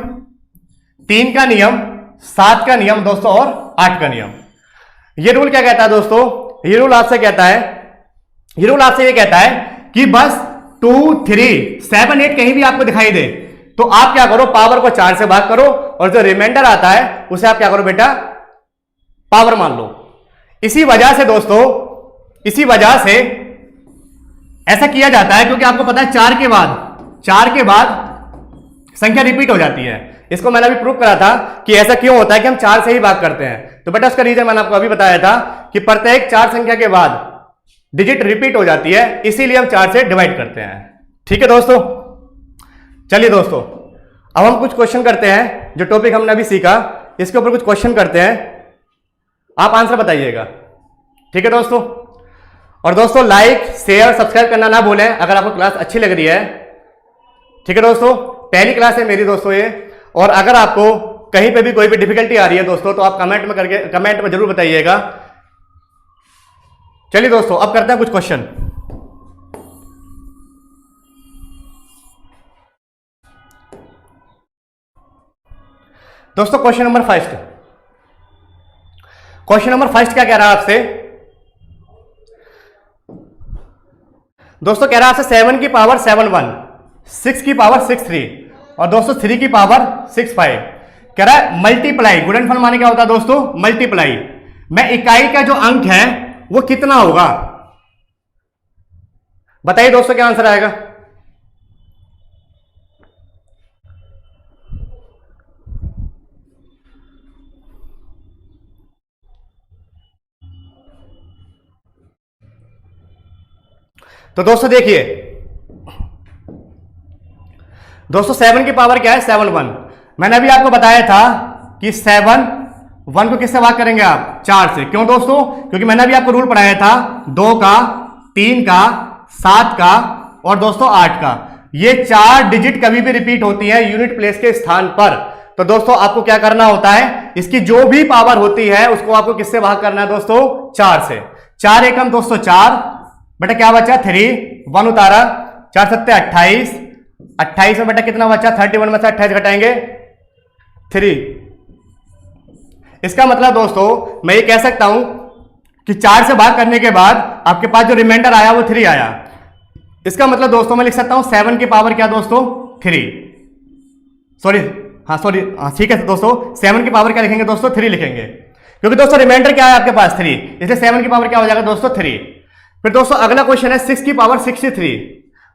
3 का नियम, 7 का नियम दोस्तों और 8 का नियम। ये रूल क्या कहता है दोस्तों, ये रूल आपसे कहता है, ये रूल आपसे ये कहता है कि बस 2 3 7 8 कहीं भी आपको दिखाई दे तो आप क्या करो पावर को 4 से भाग करो और जो रिमाइंडर आता है उसे आप क्या करो बेटा पावर मान लो। इसी वजह से दोस्तों, इसी वजह से ऐसा किया जाता है क्योंकि आपको पता है 4 के बाद संख्या रिपीट हो जाती है। इसको मैंने अभी प्रूव करा था कि ऐसा क्यों होता है कि हम 4 से ही भाग करते हैं। तो बेटा उसका रीजन मैंने आपको अभी बताया था कि प्रत्येक 4 संख्या के बाद डिजिट रिपीट हो जाती है, इसीलिए हम 4 से डिवाइड करते हैं। ठीक है दोस्तों, चलिए दोस्तों अब हम कुछ क्वेश्चन करते हैं जो टॉपिक हमने अभी सीखा इसके ऊपर कुछ क्वेश्चन करते हैं, आप आंसर बताइएगा। ठीक है दोस्तों, और दोस्तों लाइक शेयर सब्सक्राइब करना ना भूलें अगर आपको क्लास अच्छी लग रही है। ठीक है दोस्तों, पहली क्लास है मेरी दोस्तों ये, और अगर आपको कहीं पे भी कोई भी डिफिकल्टी आ रही है दोस्तों तो आप कमेंट में जरूर बताइएगा। चलिए दोस्तों अब करते हैं कुछ क्वेश्चन। दोस्तों question number first, question number first क्या कह रहा है आपसे दोस्तों, कह रहा है आपसे 7 की पावर 7 1, 6 की पावर 6 3 और दोस्तों 3 की पावर 6 5। कह रहा है मल्टीप्लाई, गुणनफल माने क्या होता है दोस्तों मल्टीप्लाई में इकाई का जो अंक है वो कितना होगा, बताइए दोस्तों क्या आंसर आएगा। तो दोस्तों देखिए दोस्तों 7 की पावर क्या है 7 1, मैंने अभी आपको बताया था कि 7 1 को किससे भाग करेंगे आप 4 से। क्यों दोस्तों, क्योंकि मैंने अभी आपको रूल पढ़ाया था 2 का 3 का 7 का और दोस्तों 8 का, ये 4 डिजिट कभी भी रिपीट होती है यूनिट प्लेस के स्थान पर। तो दोस्तों आपको क्या करना होता है, इसकी जो भी पावर होती है उसको आपको किससे भाग करना है दोस्तों 4 से। 4 एकम दोस्तों 4, बेटा क्या बचा 3 1 उतारा, 4 7 28, 28 में बेटा कितना बचा 31 में से 28 घटाएंगे 3। इसका मतलब दोस्तों मैं ये कह सकता हूं कि 4 से भाग करने के बाद आपके पास जो रिमाइंडर आया वो 3 आया। इसका मतलब दोस्तों मैं लिख सकता हूं 7 की पावर क्या दोस्तों 3, सॉरी ठीक है दोस्तों 7 की पावर क्या लिखेंगे दोस्तों 3 लिखेंगे, क्योंकि दोस्तों रिमाइंडर क्या है आपके पास 3, इसलिए 7 की पावर क्या हो जाएगा दोस्तों 3। फिर दोस्तों अगला क्वेश्चन है 6 की पावर 63।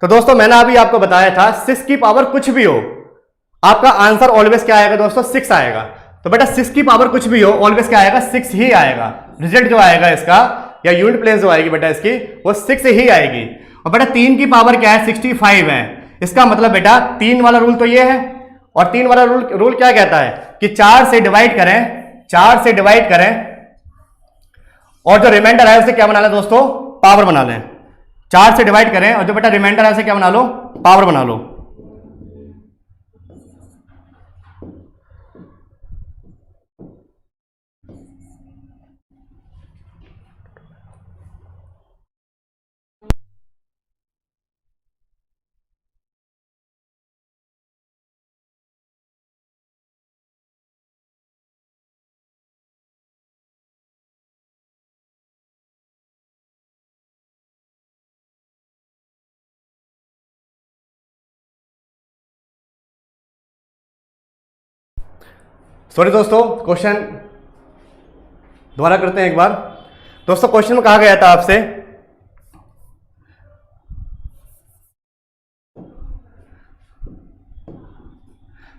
तो दोस्तों मैंने अभी आपको बताया था 6 की पावर कुछ भी हो आपका आंसर ऑलवेज क्या आएगा दोस्तों 6 आएगा। तो बेटा 6 की पावर कुछ भी हो ऑलवेज क्या आएगा 6 ही आएगा। रिजल्ट जो आएगा इसका या यूनिट प्लेस जो आएगी बेटा इसकी वो 6 ही आएगी। और बेटा 3 की पावर क्या है 65 है। इसका मतलब बेटा 3 वाला रूल तो ये है, और 3 वाला रूल क्या कहता है कि 4 से डिवाइड करें और जो रिमाइंडर है उसे क्या बना लें दोस्तों पावर बना लें। 4 से डिवाइड करें और जो बेटा रिमाइंडर है उसे क्या बना लो पावर बना लो। सॉरी दोस्तों क्वेश्चन दोबारा करते हैं एक बार। दोस्तों क्वेश्चन में कहा गया था आपसे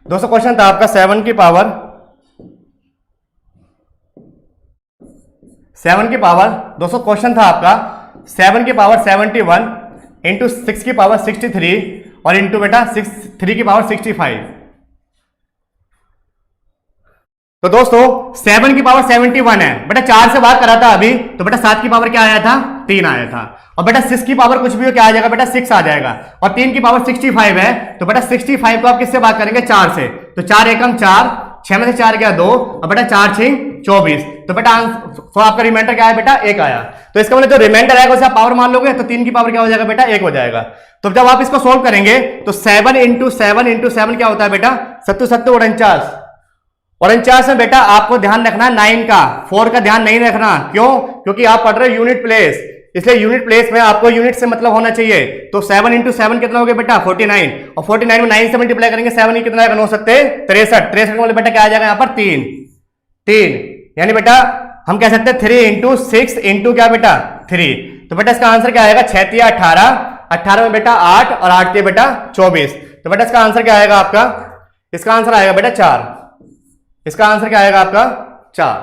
दोस्तों क्वेश्चन था आपका 7 की पावर दोस्तों क्वेश्चन था आपका 7 की पावर 71 इंटू 6 की पावर 63 और इंटू बेटा 3 की पावर 65। तो दोस्तों 7 की पावर 71 है बेटा 4 से भाग करा था अभी, तो बेटा 7 की पावर क्या आया था 3 आया था। और बेटा 6 की पावर कुछ भी हो क्या आ जाएगा बेटा 6 आ जाएगा। और 3 की पावर 65 है तो बेटा 65 को आप किससे भाग करेंगे 4 से, तो 4 एकम 4, 6 में से 4 गया 2 और बेटा 4 6 24। तो बेटा तो आपका रिमाइंडर क्या है बेटा 1 आया। तो इसका मतलब जो रिमाइंडर आएगा उसे आप पावर मान लोगे तो 3 की पावर क्या हो जाएगा बेटा 1 हो जाएगा। तो जब आप इसको सोल्व करेंगे तो 7 इंटू 7 क्या होता है बेटा 7 7 49 और 49 में बेटा आपको ध्यान रखना 9 का, 4 का ध्यान नहीं रखना। क्यों? क्योंकि आप पढ़ रहे हो यूनिट प्लेस, इसलिए यूनिट प्लेस में आपको यूनिट से मतलब होना चाहिए। तो 7 इंटू 7 कितना हो गया बेटा 49 और 49 में 9 से मल्टीप्लाई करेंगे 7 ही कितना आएगा 9 7 63 मतलब बेटा क्या आ जाएगा यहाँ पर 3 यानी बेटा हम कह सकते हैं 3 इंटू 6 इंटू क्या बेटा 3। तो बेटा इसका आंसर क्या आएगा 6 18, 18 में बेटा 8 और 8 बेटा 24। तो बेटा इसका आंसर क्या आएगा आपका, इसका आंसर आएगा बेटा 4। इसका आंसर क्या आएगा आपका 4।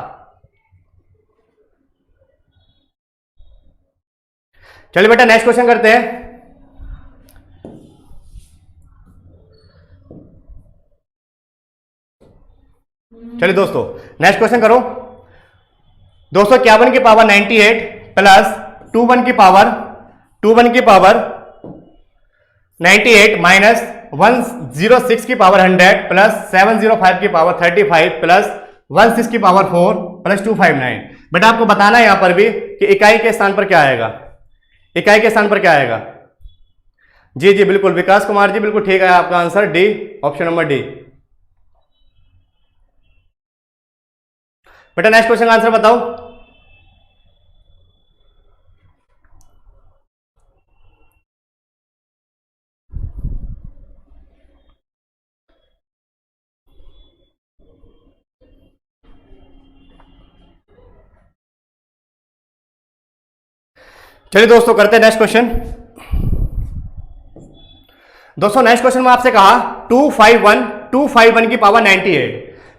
चलिए बेटा नेक्स्ट क्वेश्चन करते हैं। चलिए दोस्तों नेक्स्ट क्वेश्चन करो। दोस्तों 51 की पावर 98 प्लस 21 की पावर 98 माइनस 106 की पावर 100 प्लस 705 की पावर 35 प्लस 16 की पावर 4 प्लस 259। बेटा आपको बताना है यहां पर भी कि इकाई के स्थान पर क्या आएगा, इकाई के स्थान पर क्या आएगा। जी जी बिल्कुल विकास कुमार जी बिल्कुल ठीक है आपका answer D, option number D. बेटा नेक्स्ट क्वेश्चन का आंसर बताओ। चलिए दोस्तों करते हैं नेक्स्ट क्वेश्चन। दोस्तों नेक्स्ट क्वेश्चन में आपसे कहा 251 की पावर 98।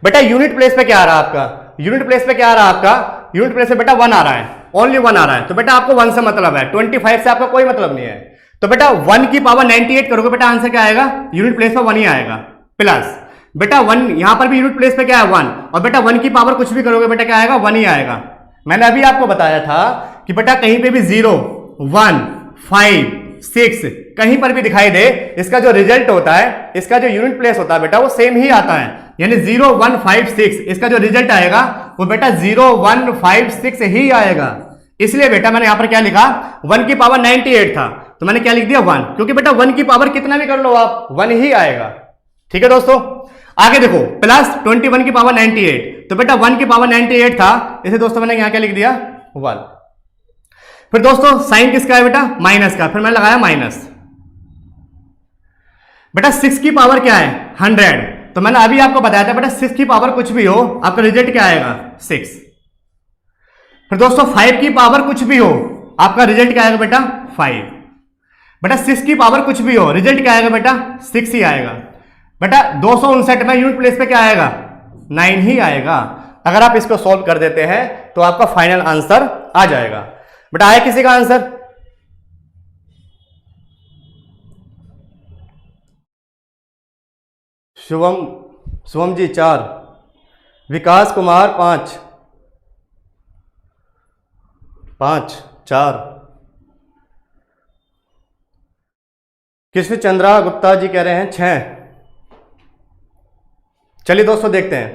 बेटा यूनिट प्लेस पे क्या आ रहा है आपका, यूनिट प्लेस पे क्या आ रहा है आपका, यूनिट प्लेस पे बेटा 1 आ रहा है, ओनली 1 आ रहा है। तो बेटा आपको 1 से मतलब है, 25 से आपका कोई मतलब नहीं है। तो बेटा 1 की पावर 98 करोगे बेटा आंसर क्या आएगा, यूनिट प्लेस पे 1 ही आएगा। प्लस बेटा 1 यहां पर भी यूनिट प्लेस पे क्या है 1 और बेटा 1 की पावर कुछ भी करोगे बेटा क्या आएगा 1 ही आएगा। मैंने अभी आपको बताया था कि बेटा कहीं पे भी 0 1 5 6 कहीं पर भी दिखाई दे, इसका जो रिजल्ट होता है, इसका जो यूनिट प्लेस होता है बेटा वो सेम ही आता है। यानी 0 1 5 6 इसका जो रिजल्ट आएगा वो बेटा 0 1 5 6 ही आएगा। इसलिए बेटा मैंने यहां पर क्या लिखा 1 की पावर 98 था तो मैंने क्या लिख दिया 1, क्योंकि बेटा 1 की पावर कितना भी कर लो आप 1 ही आएगा। ठीक है दोस्तों। आगे देखो प्लस 21 की पावर 98, तो बेटा 1 की पावर 98 था, इसे दोस्तों मैंने यहां क्या लिख दिया 1। फिर दोस्तों साइन किसका है बेटा माइनस का, फिर मैंने लगाया माइनस। बेटा 6 की पावर क्या है 100, तो मैंने अभी आपको बताया था बेटा 6 की पावर कुछ भी हो आपका रिजल्ट क्या आएगा 6। फिर दोस्तों 5 की पावर कुछ भी हो आपका रिजल्ट क्या आएगा बेटा 5। बेटा 6 की पावर कुछ भी हो रिजल्ट क्या आएगा बेटा 6 ही आएगा। बेटा 259 में यूनिट प्लेस पे क्या आएगा 9 ही आएगा। अगर आप इसको सॉल्व कर देते हैं तो आपका फाइनल आंसर आ जाएगा। बेटा आया किसी का आंसर? शुभम जी 4, विकास कुमार 5, 4, कृष्ण चंद्रा गुप्ता जी कह रहे हैं 6। चलिए दोस्तों देखते हैं।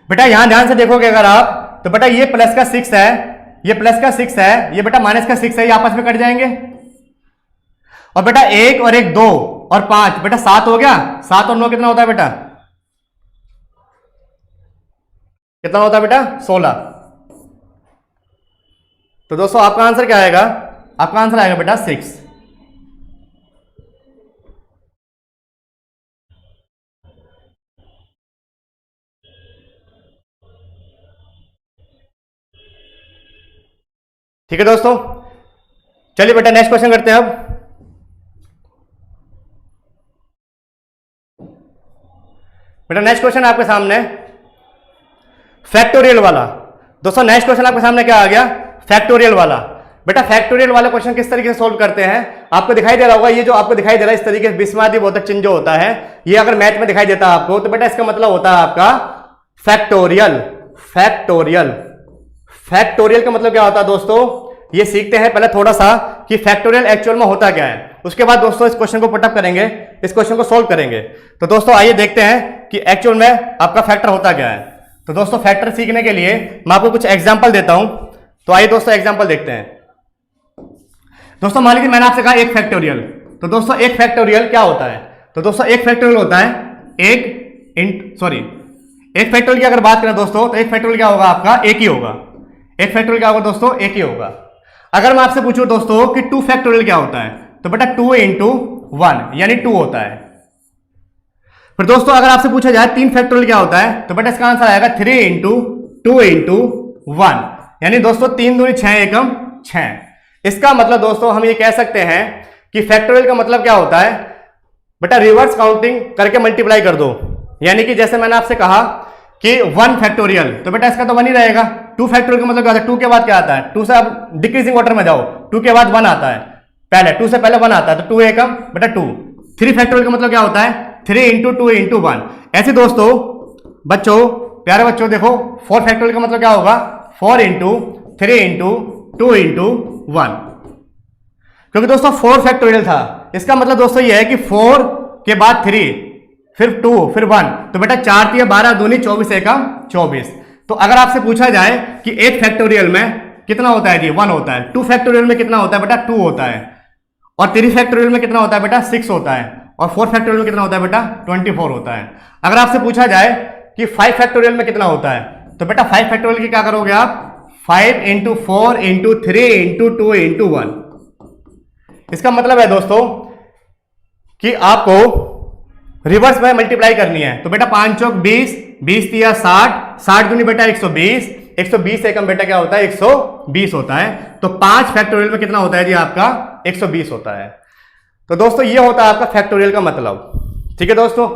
बेटा यहां ध्यान से देखोगे अगर आप, तो बेटा ये प्लस का 6 है, ये प्लस का 6 है, ये बेटा माइनस का 6 है, ये आपस में कट जाएंगे। और बेटा 1 और 1 2 और 5, बेटा 7 हो गया। 7 और 9 कितना होता है बेटा? कितना होता है बेटा 16। तो दोस्तों आपका आंसर क्या आएगा? आपका आंसर आएगा बेटा 6। ठीक है दोस्तों, चलिए बेटा नेक्स्ट क्वेश्चन करते हैं अब। बेटा नेक्स्ट क्वेश्चन आपके सामने फैक्टोरियल वाला। दोस्तों नेक्स्ट क्वेश्चन आपके सामने क्या आ गया? फैक्टोरियल वाला। बेटा फैक्टोरियल वाला क्वेश्चन किस तरीके से सोल्व करते हैं आपको दिखाई दे रहा होगा। ये जो आपको दिखाई दे रहा है इस तरीके से विस्मयादिबोधक चिन्ह जो होता है, ये अगर मैथ में दिखाई देता है आपको, तो बेटा इसका मतलब होता है आपका फैक्टोरियल। फैक्टोरियल फैक्टोरियल का मतलब क्या होता है दोस्तों? ये सीखते हैं पहले थोड़ा सा कि फैक्टोरियल एक्चुअल में होता क्या है, उसके बाद दोस्तों इस क्वेश्चन को पुटअप करेंगे, इस क्वेश्चन को सोल्व करेंगे। तो दोस्तों आइए देखते हैं कि एक्चुअल में आपका फैक्टर होता क्या है। तो दोस्तों फैक्टर सीखने के लिए मैं आपको कुछ एग्जांपल देता हूं। तो आइए दोस्तों एग्जांपल देखते हैं। दोस्तों मान लीजिए मैंने आपसे कहा एक फैक्टोरियल, तो दोस्तों एक फैक्टोरियल क्या होता है? तो दोस्तों एक फैक्टोरियल होता है एक फैक्टोरियल की अगर बात करें दोस्तों, तो एक फैक्टोरियल क्या होगा आपका? एक ही होगा। एक फैक्टोरियल क्या होगा दोस्तों? एक ही होगा। अगर मैं आपसे पूछूं दोस्तों कि 2 फैक्टोरियल क्या होता है, तो बेटा 2 इंटू 1 यानी 2 होता है। फिर दोस्तों अगर आपसे पूछा जाए 3 फैक्टोरियल क्या होता है, तो बेटा इसका आंसर आएगा 3 इंटू 2 इंटू 1 यानी दोस्तों 3 दूनी 6 एकम 6। इसका मतलब दोस्तों हम ये कह सकते हैं कि फैक्टोरियल का मतलब क्या होता है? बेटा रिवर्स काउंटिंग करके मल्टीप्लाई कर दो। यानी कि जैसे मैंने आपसे कहा कि 1 फैक्टोरियल, तो बेटा इसका तो 1 ही रहेगा। 2 फैक्टोरियल का मतलब क्या होता है? 2 के बाद क्या आता है? 2 से आप डिक्रीजिंग ऑर्डर में जाओ, 2 के बाद 1 आता है, पहले 2 से पहले 1 आता है, तो 2 एकम बेटा 2। 3 फैक्टोरियल का मतलब क्या होता है? 3 इंटू 2 इंटू 1। ऐसे दोस्तों बच्चों, प्यारे बच्चों देखो 4 फैक्टोरियल का मतलब क्या होगा? 4 इंटू 3 इंटू 2 इंटू 1। क्योंकि दोस्तों 4 फैक्टोरियल था, इसका मतलब दोस्तों ये है कि 4 के बाद 3 फिर 2 फिर 1, तो बेटा 4 3 12 दूनी 24 एकम 24। तो अगर आपसे पूछा जाए कि एक फैक्टोरियल में कितना होता है जी? 1 होता है। 2 फैक्टोरियल में कितना होता है बेटा? 2 होता है। और 3 फैक्टोरियल में कितना होता है बेटा? 6 होता है। और 4 फैक्टोरियल में कितना होता है बेटा? 24 होता है। अगर आपसे पूछा जाए कि 5 फैक्टोरियल में कितना होता है, तो बेटा 5 फैक्टोरियल की क्या करोगे आप? 5 इंटू 4 इंटू 3 इंटू 2 इंटू 1। इसका मतलब है दोस्तों कि आपको रिवर्स में मल्टीप्लाई करनी है। तो बेटा 5 चौक 20, 20 तिया 60, 60 दूनी बेटा 120, 120 एकम बेटा क्या होता है? 120 होता है। तो 5 फैक्टोरियल में कितना होता है जी आपका? 120 होता है। तो दोस्तों ये होता है आपका फैक्टोरियल का मतलब। ठीक है दोस्तों,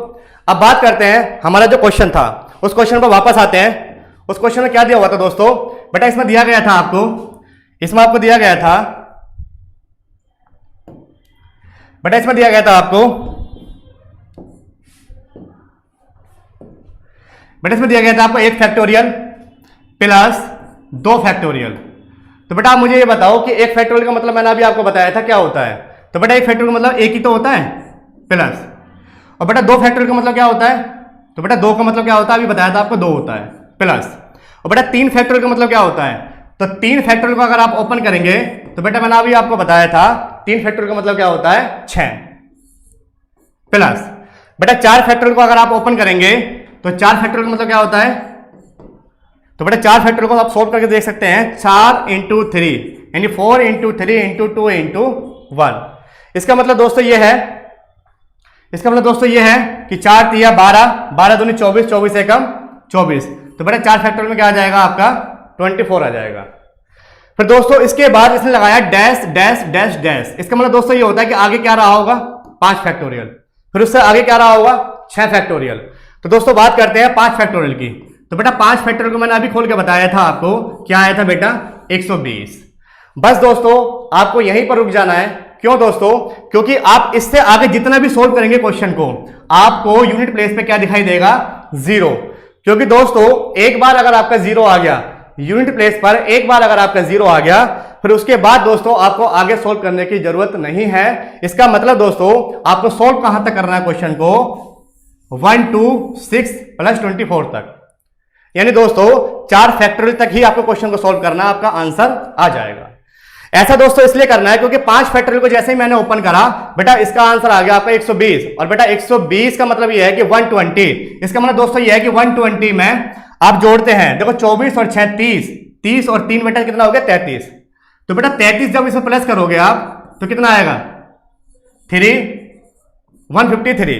अब बात करते हैं हमारा जो क्वेश्चन था, उस क्वेश्चन पर वापस आते हैं। उस क्वेश्चन में क्या दिया हुआ था दोस्तों? बेटा इसमें दिया गया था आपको, इसमें आपको दिया गया था, बेटा इसमें दिया गया था आपको, बेटा इसमें दिया गया था आपको 1 फैक्टोरियल प्लस 2 फैक्टोरियल। तो बेटा आप मुझे ये बताओ कि 1 फैक्टोरियल का मतलब मैंने अभी आपको बताया था क्या होता है? तो बेटा 1 फैक्टोरियल का मतलब एक ही तो होता है प्लस। और बेटा 2 फैक्टोरियल का मतलब क्या होता है? तो बेटा 2 का मतलब क्या होता है? अभी बताया था आपको 2 होता है प्लस। और बेटा 3 फैक्टोरियल का मतलब क्या होता है? तो 3 फैक्टोरियल को अगर आप ओपन करेंगे, तो बेटा मैंने अभी आपको बताया था 3 फैक्टोरियल का मतलब क्या होता है? 6 प्लस। बेटा 4 फैक्टोरियल को अगर आप ओपन करेंगे तो 4 फैक्टोरियल का मतलब क्या होता है? तो बेटा 4 फैक्टोरियल को आप सोल्व करके देख सकते हैं, 4 इंटू 3 यानी 4 इंटू 3 इंटू 2 इंटू 1। इसका मतलब दोस्तों ये है, कि 4 तिया 12, 12 दूनी 24, 24 एकम 24। तो बेटा 4 फैक्टोरियल में क्या आ जाएगा आपका? 24 आ जाएगा। फिर दोस्तों इसके बाद इसने लगाया डैश डैश डैश डैश। इसका मतलब दोस्तों ये होता है कि आगे क्या रहा होगा? 5 फैक्टोरियल। फिर उससे आगे क्या रहा होगा? 6 फैक्टोरियल। तो दोस्तों बात करते हैं 5 फैक्टोरियल की। तो बेटा 5 फैक्टोरियल को मैंने अभी खोल के बताया था आपको, क्या आया था बेटा? 120। बस दोस्तों आपको यहीं पर रुक जाना है। क्यों दोस्तों? क्योंकि आप इससे आगे जितना भी सोल्व करेंगे क्वेश्चन को, आपको यूनिट प्लेस पे क्या दिखाई देगा? 0। क्योंकि दोस्तों एक बार अगर आपका 0 आ गया यूनिट प्लेस पर, एक बार अगर आपका 0 आ गया, फिर उसके बाद दोस्तों आपको आगे सोल्व करने की जरूरत नहीं है। इसका मतलब दोस्तों आपको सोल्व कहां तक करना है क्वेश्चन को? 1 2 6 प्लस 24 तक, यानी दोस्तों 4 फैक्टोरियल तक ही आपको क्वेश्चन को सोल्व करना, आपका आंसर आ जाएगा। ऐसा दोस्तों इसलिए करना है क्योंकि 5 फैक्टोरियल को जैसे ही मैंने ओपन करा, बेटा इसका आंसर आ गया आपका 120। और बेटा 120 का मतलब यह है कि 120। इसका मतलब दोस्तों यह है कि 120 में आप जोड़ते हैं, देखो 24 और 6 30, 30 और 3 बेटा कितना हो गया? 33। तो बेटा 33 जब इसमें प्लस करोगे आप तो कितना आएगा? 153।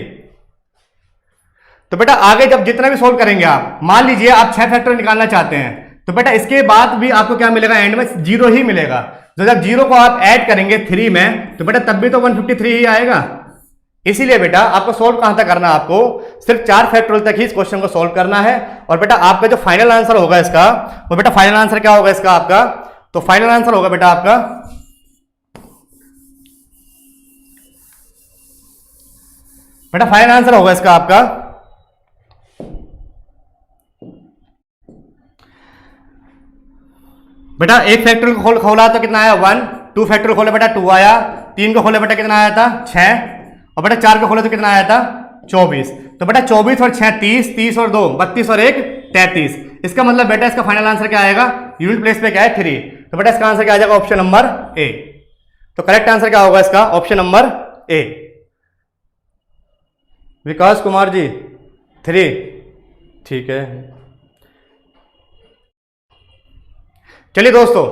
तो बेटा आगे जब जितना भी सोल्व करेंगे आप, मान लीजिए आप 6 फैक्टोरियल निकालना चाहते हैं, तो बेटा इसके बाद भी आपको क्या मिलेगा? एंड में 0 ही मिलेगा। तो जब 0 को आप ऐड करेंगे 3 में, तो बेटा तब भी तो 153 ही आएगा। इसीलिए बेटा आपको सोल्व कहां तक करना है? आपको सिर्फ 4 फैक्टोरियल तक ही इस क्वेश्चन को सोल्व करना है। और बेटा आपका जो फाइनल आंसर होगा इसका, वो बेटा फाइनल आंसर क्या होगा इसका आपका? तो फाइनल आंसर होगा बेटा आपका, बेटा फाइनल आंसर होगा इसका आपका बेटा एक फैक्टोरियल खोला तो कितना आया? 1। 2 फैक्टोरियल खोले बेटा 2 आया। 3 को खोले बेटा कितना आया था? 6। और बेटा 4 को खोले तो कितना आया था? 24। तो बेटा 24 और 6 30, 30 और 2 32 और 1 33। इसका मतलब बेटा इसका फाइनल आंसर क्या आएगा? यूनिट प्लेस पे क्या है? 3। तो बेटा इसका आंसर क्या आ जाएगा? Option number A. तो करेक्ट आंसर क्या होगा इसका? Option number A. Vikas Kumar ji 3, ठीक है। चलिए दोस्तों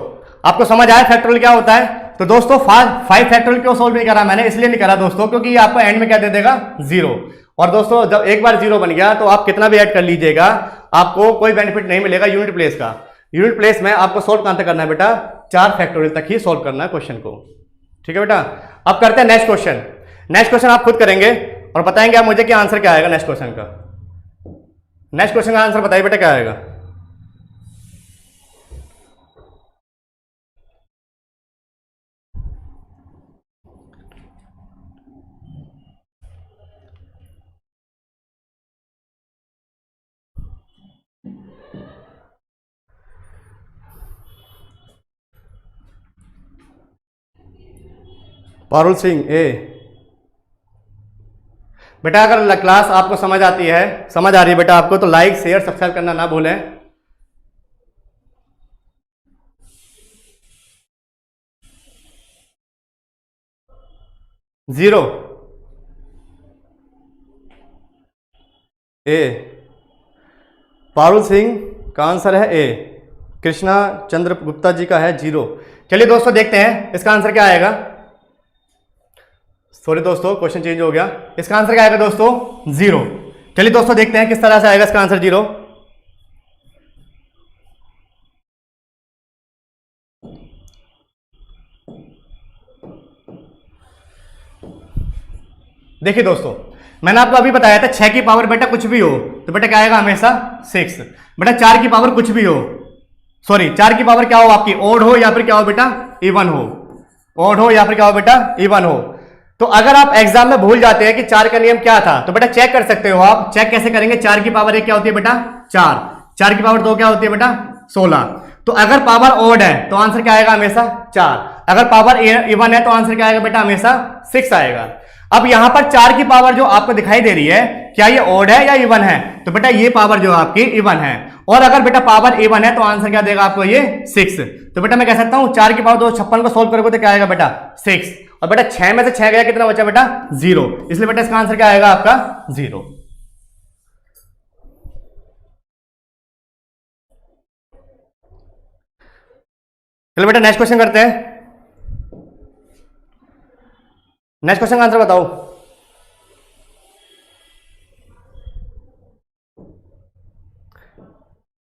आपको समझ आया फैक्टोरियल क्या होता है? तो दोस्तों 5 फैक्टोरियल क्यों सोल्व नहीं करा मैंने? इसलिए नहीं करा दोस्तों क्योंकि ये आपको एंड में क्या दे देगा? 0। और दोस्तों जब एक बार 0 बन गया तो आप कितना भी ऐड कर लीजिएगा, आपको कोई बेनिफिट नहीं मिलेगा यूनिट प्लेस का। यूनिट प्लेस में आपको सोल्व कहां तक करना है बेटा? 4 फैक्टोरियल तक ही सोल्व करना है क्वेश्चन को। ठीक है बेटा, अब करते हैं नेक्स्ट क्वेश्चन। नेक्स्ट क्वेश्चन आप खुद करेंगे और बताएंगे आप मुझे कि आंसर क्या आएगा नेक्स्ट क्वेश्चन का। नेक्स्ट क्वेश्चन का आंसर बताइए बेटा क्या आएगा? पारुल सिंह ए। बेटा अगर क्लास आपको समझ आती है, समझ आ रही है बेटा आपको, तो लाइक शेयर सब्सक्राइब करना ना भूलें। जीरो ए। पारुल सिंह का आंसर है ए। कृष्णा चंद्र गुप्ता जी का है 0। चलिए दोस्तों देखते हैं इसका आंसर क्या आएगा। सॉरी दोस्तों क्वेश्चन चेंज हो गया। इसका आंसर क्या आएगा दोस्तों? 0। चलिए दोस्तों देखते हैं किस तरह से आएगा इसका आंसर 0। देखिए दोस्तों मैंने आपको अभी बताया था 6 की पावर बेटा कुछ भी हो तो बेटा क्या आएगा? हमेशा 6। बेटा 4 की पावर कुछ भी हो, सॉरी 4 की पावर क्या हो आपकी? ओड हो या फिर क्या हो बेटा? इवन हो। ओड हो या फिर क्या हो बेटा? इवन हो। तो अगर आप एग्जाम में भूल जाते हैं कि 4 का नियम क्या था, तो बेटा चेक कर सकते हो आप। चेक कैसे करेंगे? 4 की पावर 1 क्या होती है बेटा? 4। 4 की पावर 2 क्या होती है बेटा? 16। तो अगर पावर ओड है तो आंसर क्या आएगा? हमेशा 4। अगर पावर इवन है तो आंसर क्या आएगा बेटा? हमेशा 6 आएगा। अब यहां पर 4 की पावर जो आपको दिखाई दे रही है, क्या ये ऑड है या इवन है? तो बेटा ये पावर जो आपकी इवन है, और अगर बेटा पावर इवन है तो आंसर क्या देगा आपको ये 6। तो बेटा मैं कह सकता हूं 4 की पावर 256 को सोल्व करोगे तो क्या आएगा बेटा 6, और बेटा 6 में से 6 गया कितना बचा बेटा 0, इसलिए बेटा इसका आंसर क्या आएगा आपका 0। चलो बेटा नेक्स्ट क्वेश्चन करते हैं। नेक्स्ट क्वेश्चन का आंसर बताओ।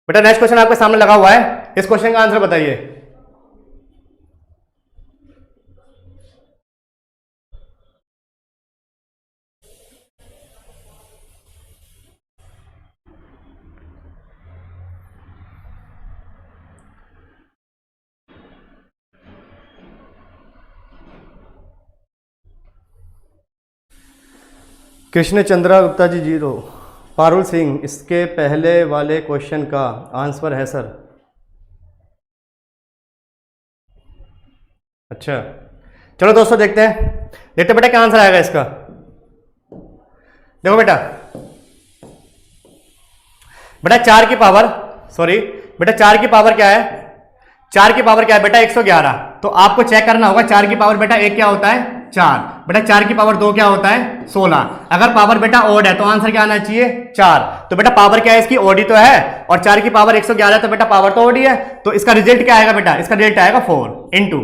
बेटा नेक्स्ट क्वेश्चन आपके सामने लगा हुआ है, इस क्वेश्चन का आंसर बताइए। कृष्ण चंद्रा गुप्ता जी 0, पारुल सिंह इसके पहले वाले क्वेश्चन का आंसर है सर। अच्छा चलो दोस्तों देखते हैं बेटा क्या आंसर आएगा इसका। देखो बेटा 4 की पावर, सॉरी बेटा 4 की पावर क्या है, 4 की पावर क्या है बेटा 111। तो आपको चेक करना होगा 4 की पावर बेटा 1 क्या होता है 4, बेटा 4 की पावर 2 क्या होता है 16। अगर पावर बेटा ऑड है तो आंसर क्या आना चाहिए 4। तो बेटा पावर क्या है इसकी ऑड ही तो है, और 4 की पावर 111 तो बेटा पावर तो ऑड ही है, तो इसका रिजल्ट क्या आएगा बेटा, इसका रिजल्ट आएगा 4 इंटू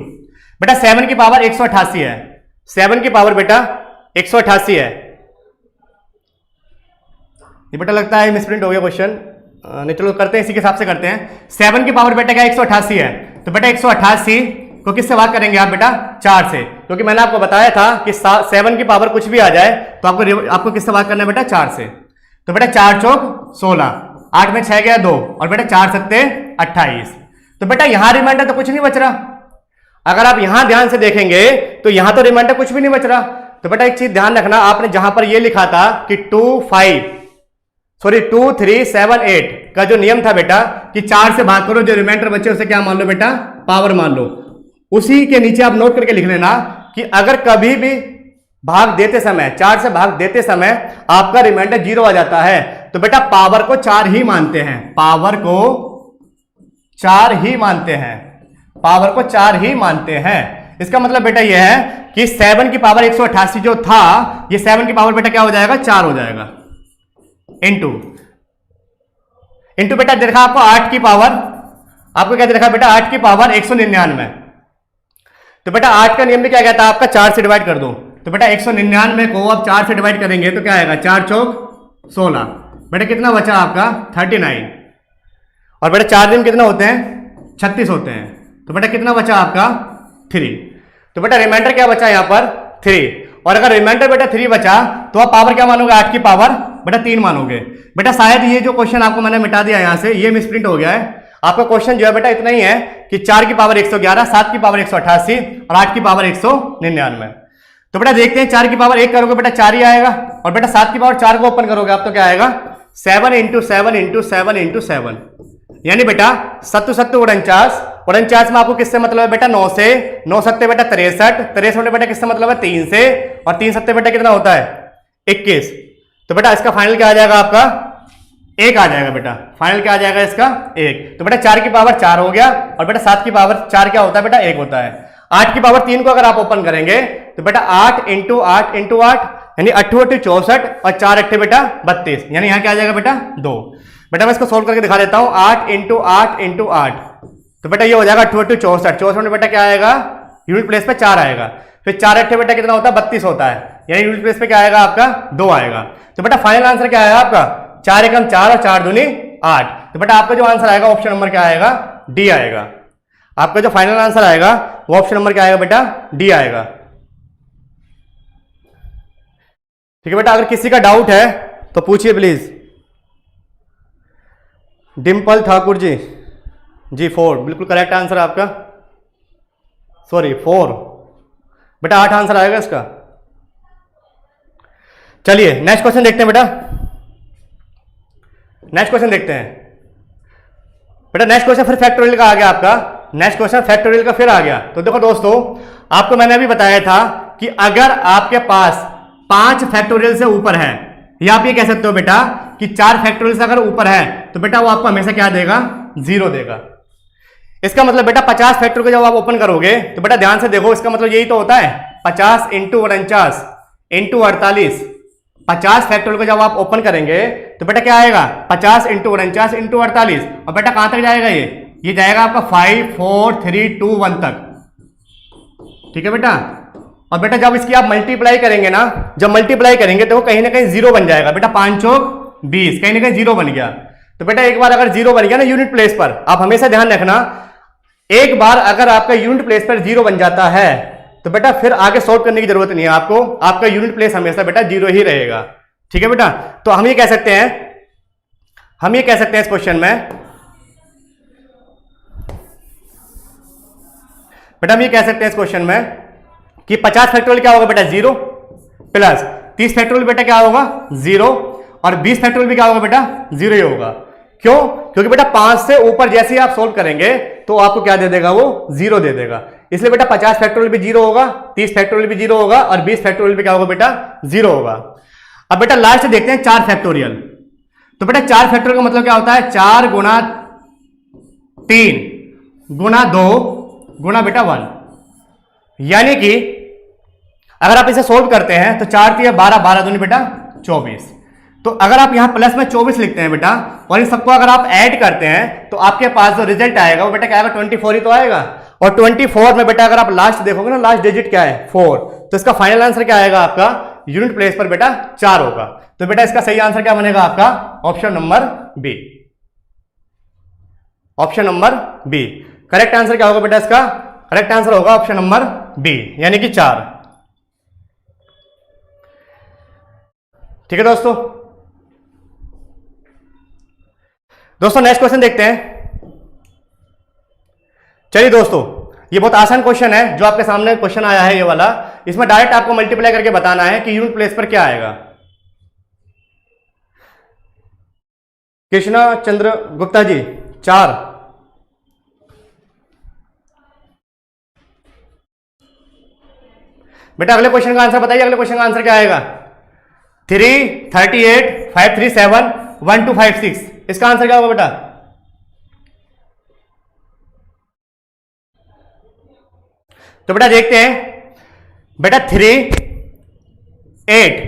बेटा 7 की पावर 188 है, 7 की पावर बेटा 188 है। ये बेटा लगता है मिसप्रिंट हो गया क्वेश्चन, नहीं चलो करते हैं इसी के हिसाब से करते हैं। 7 की पावर बेटा क्या 188 है, तो बेटा 188 को किससे भाग करेंगे आप बेटा 4 से, क्योंकि मैंने आपको बताया था कि 7 की पावर कुछ भी आ जाए तो आपको किससे भाग करना है बेटा 4 से। तो बेटा 4 चौक 16, 8 में 6 गया 2, और बेटा 4 सत्ते 28। तो बेटा यहां रिमाइंडर तो कुछ नहीं बच रहा, अगर आप यहां ध्यान से देखेंगे तो यहां तो रिमाइंडर कुछ भी नहीं बच रहा। तो बेटा एक चीज ध्यान रखना, आपने जहां पर ये लिखा था कि 2 3 7 8 का जो नियम था बेटा कि 4 से भाग करो, जो रिमाइंडर बचे उसे क्या मान लो बेटा पावर मान लो, उसी के नीचे आप नोट करके लिख लेना कि अगर कभी भी भाग देते समय 4 से भाग देते समय आपका रिमाइंडर 0 आ जाता है तो बेटा पावर को 4 ही मानते हैं, पावर को 4 ही मानते हैं, पावर को 4 ही मानते हैं। इसका मतलब बेटा यह है कि 7 की पावर 188 जो था, ये 7 की पावर बेटा क्या हो जाएगा 4 हो जाएगा, इंटू बेटा देखा आपको 8 की पावर, आपको क्या देखा बेटा 8 की पावर 199। तो बेटा 8 का नियम भी क्या कहता है आपका 4 से डिवाइड कर दो। तो बेटा 199 को आप 4 से डिवाइड करेंगे तो क्या आएगा 4 चौक 16, बेटा कितना बचा आपका 39, और बेटा 4 दिन कितना होते हैं 36 होते हैं, तो बेटा कितना बचा आपका 3। तो बेटा रिमाइंडर क्या बचा यहाँ पर 3, और अगर रिमाइंडर बेटा 3 बचा तो आप पावर क्या मानोगे 8 की पावर बेटा 3 मानोगे। बेटा शायद ये जो क्वेश्चन आपको मैंने मिटा दिया यहां से, ये मिसप्रिंट हो गया है। आपका क्वेश्चन जो है बेटा इतना ही है कि 4 की पावर 111, 7 की पावर 188 और 8 की पावर 199। तो बेटा देखते हैं 4 की पावर 1 करोगे बेटा 4 ही आएगा, और बेटा 7 की पावर 4 को ओपन करोगे आप तो क्या आएगा 7 इंटू 7 इंटू 7 इंटू 7, यानी बेटा 7 7 49, 49 में आपको किससे मतलब है बेटा 9 से, 9 सत्ते बेटा 63, 63 में बेटा किससे मतलब है 3 से, और 3 सत्ते बेटा कितना होता है 21। तो बेटा इसका फाइनल क्या आ जाएगा आपका 1 आ जाएगा बेटा, फाइनल क्या आ जाएगा इसका 1। तो बेटा 4 की पावर 4 हो गया, और बेटा 7 की पावर 4 क्या होता है बेटा 1 होता है। 8 की पावर 3 को अगर आप ओपन करेंगे तो बेटा 8 इंटू 8 इंटू 8 यानी 8 8 64, और 4 8 बेटा 32, यानी यहाँ क्या आ जाएगा बेटा 2। बेटा मैं इसको सोल्व करके दिखा देता हूँ, 8 इंटू 8 इंटू 8, तो बेटा ये हो जाएगा 8 8 64, 64 में बेटा क्या आएगा यूनिट प्लेस पे 4 आएगा, फिर 4 8 बेटा कितना होता है 32 होता है, यानी यूनिट प्लेस पे क्या आएगा आपका 2 आएगा। तो बेटा फाइनल आंसर क्या आएगा आपका 4 एकम 4 और 4 दूनी 8। तो बेटा आपका जो आंसर आएगा ऑप्शन नंबर क्या आएगा डी आएगा। आपका जो फाइनल आंसर आएगा वो ऑप्शन नंबर क्या आएगा बेटा डी आएगा। ठीक है बेटा, अगर किसी का डाउट है तो पूछिए प्लीज। डिम्पल ठाकुर जी 4 बिल्कुल करेक्ट आंसर आपका, सॉरी 4 बेटा 8 आंसर आएगा इसका। चलिए नेक्स्ट क्वेश्चन देखते हैं बेटा, नेक्स्ट क्वेश्चन देखते हैं बेटा। नेक्स्ट क्वेश्चन फिर फैक्टोरियल का आ गया आपका, नेक्स्ट क्वेश्चन फैक्टोरियल का फिर आ गया। तो देखो दोस्तों, आपको मैंने अभी बताया था कि अगर आपके पास 5 फैक्टोरियल से ऊपर है, या आप ये कह सकते हो बेटा कि 4 फैक्टोरियल से अगर ऊपर है तो बेटा वो आपको हमेशा क्या देगा, 0 देगा। इसका मतलब बेटा 50 फैक्टोरियल को जब आप ओपन करोगे तो बेटा ध्यान से देखो, इसका मतलब यही तो होता है 50 इंटू 49 इंटू 48। 50 फैक्टोरियल को जब आप ओपन करेंगे तो बेटा क्या आएगा, 50 इंटू 49 इंटू 48, और बेटा कहां तक जाएगा, ये जाएगा आपका 5 4 3 2 1 तक। ठीक है बेटा, और बेटा जब इसकी आप मल्टीप्लाई करेंगे ना, जब मल्टीप्लाई करेंगे तो कहीं ना कहीं 0 बन जाएगा बेटा, 5 चौक 20, कहीं ना कहीं 0 बन गया। तो बेटा एक बार अगर 0 बन गया ना यूनिट प्लेस पर, आप हमेशा ध्यान रखना, एक बार अगर आपका यूनिट प्लेस पर 0 बन जाता है तो बेटा फिर आगे सॉल्व करने की जरूरत नहीं है आपको, आपका यूनिट प्लेस हमेशा बेटा 0 ही रहेगा। ठीक है बेटा, तो हम ये कह सकते हैं, इस क्वेश्चन में बेटा हम ये कह सकते हैं इस क्वेश्चन में कि 50 फैक्टोरियल क्या होगा बेटा, 0 प्लस 30 फैक्टोरियल बेटा क्या होगा, 0, और 20 फैक्टोरियल भी क्या होगा बेटा, 0 ही होगा। क्यों, क्योंकि बेटा 5 से ऊपर जैसे ही आप सोल्व करेंगे तो आपको क्या दे देगा, वो 0 दे देगा। इसलिए बेटा 50 फैक्टोरियल भी 0 होगा, 30 फैक्टोरियल भी 0 होगा, और 20 फैक्टोरियल भी क्या होगा बेटा, 0 होगा। अब बेटा लास्ट देखते हैं 4 फैक्टोरियल। तो बेटा 4 फैक्टोरियल का मतलब क्या होता है, 4 गुना 3 गुना 2 गुना बेटा 1, यानी कि अगर आप इसे सोल्व करते हैं तो 4 3 12, 12 दूनी बेटा 24। तो अगर आप यहां प्लस में 24 लिखते हैं बेटा, और इन सबको अगर आप ऐड करते हैं तो आपके पास जो रिजल्ट आएगा वो बेटा क्या आएगा, 24 ही तो आएगा। और 24 में बेटा अगर आप लास्ट देखोगे ना, लास्ट डिजिट क्या है, 4, तो इसका फाइनल आंसर क्या आएगा आपका, यूनिट प्लेस पर बेटा 4 होगा। तो बेटा इसका सही आंसर क्या बनेगा आपका, option number B. Option number B correct answer क्या होगा बेटा, इसका करेक्ट आंसर होगा ऑप्शन नंबर बी, यानी कि 4। ठीक है दोस्तों नेक्स्ट क्वेश्चन देखते हैं। चलिए दोस्तों, ये बहुत आसान क्वेश्चन है जो आपके सामने क्वेश्चन आया है, ये वाला। इसमें डायरेक्ट आपको मल्टीप्लाई करके बताना है कि यूनिट प्लेस पर क्या आएगा। कृष्णा चंद्र गुप्ता जी 4, बेटा अगले क्वेश्चन का आंसर बताइए। अगले क्वेश्चन का आंसर क्या आएगा, 3 38 5 3 7 1 2 5 6, इसका आंसर क्या होगा बेटा, तो बेटा देखते हैं बेटा 3 8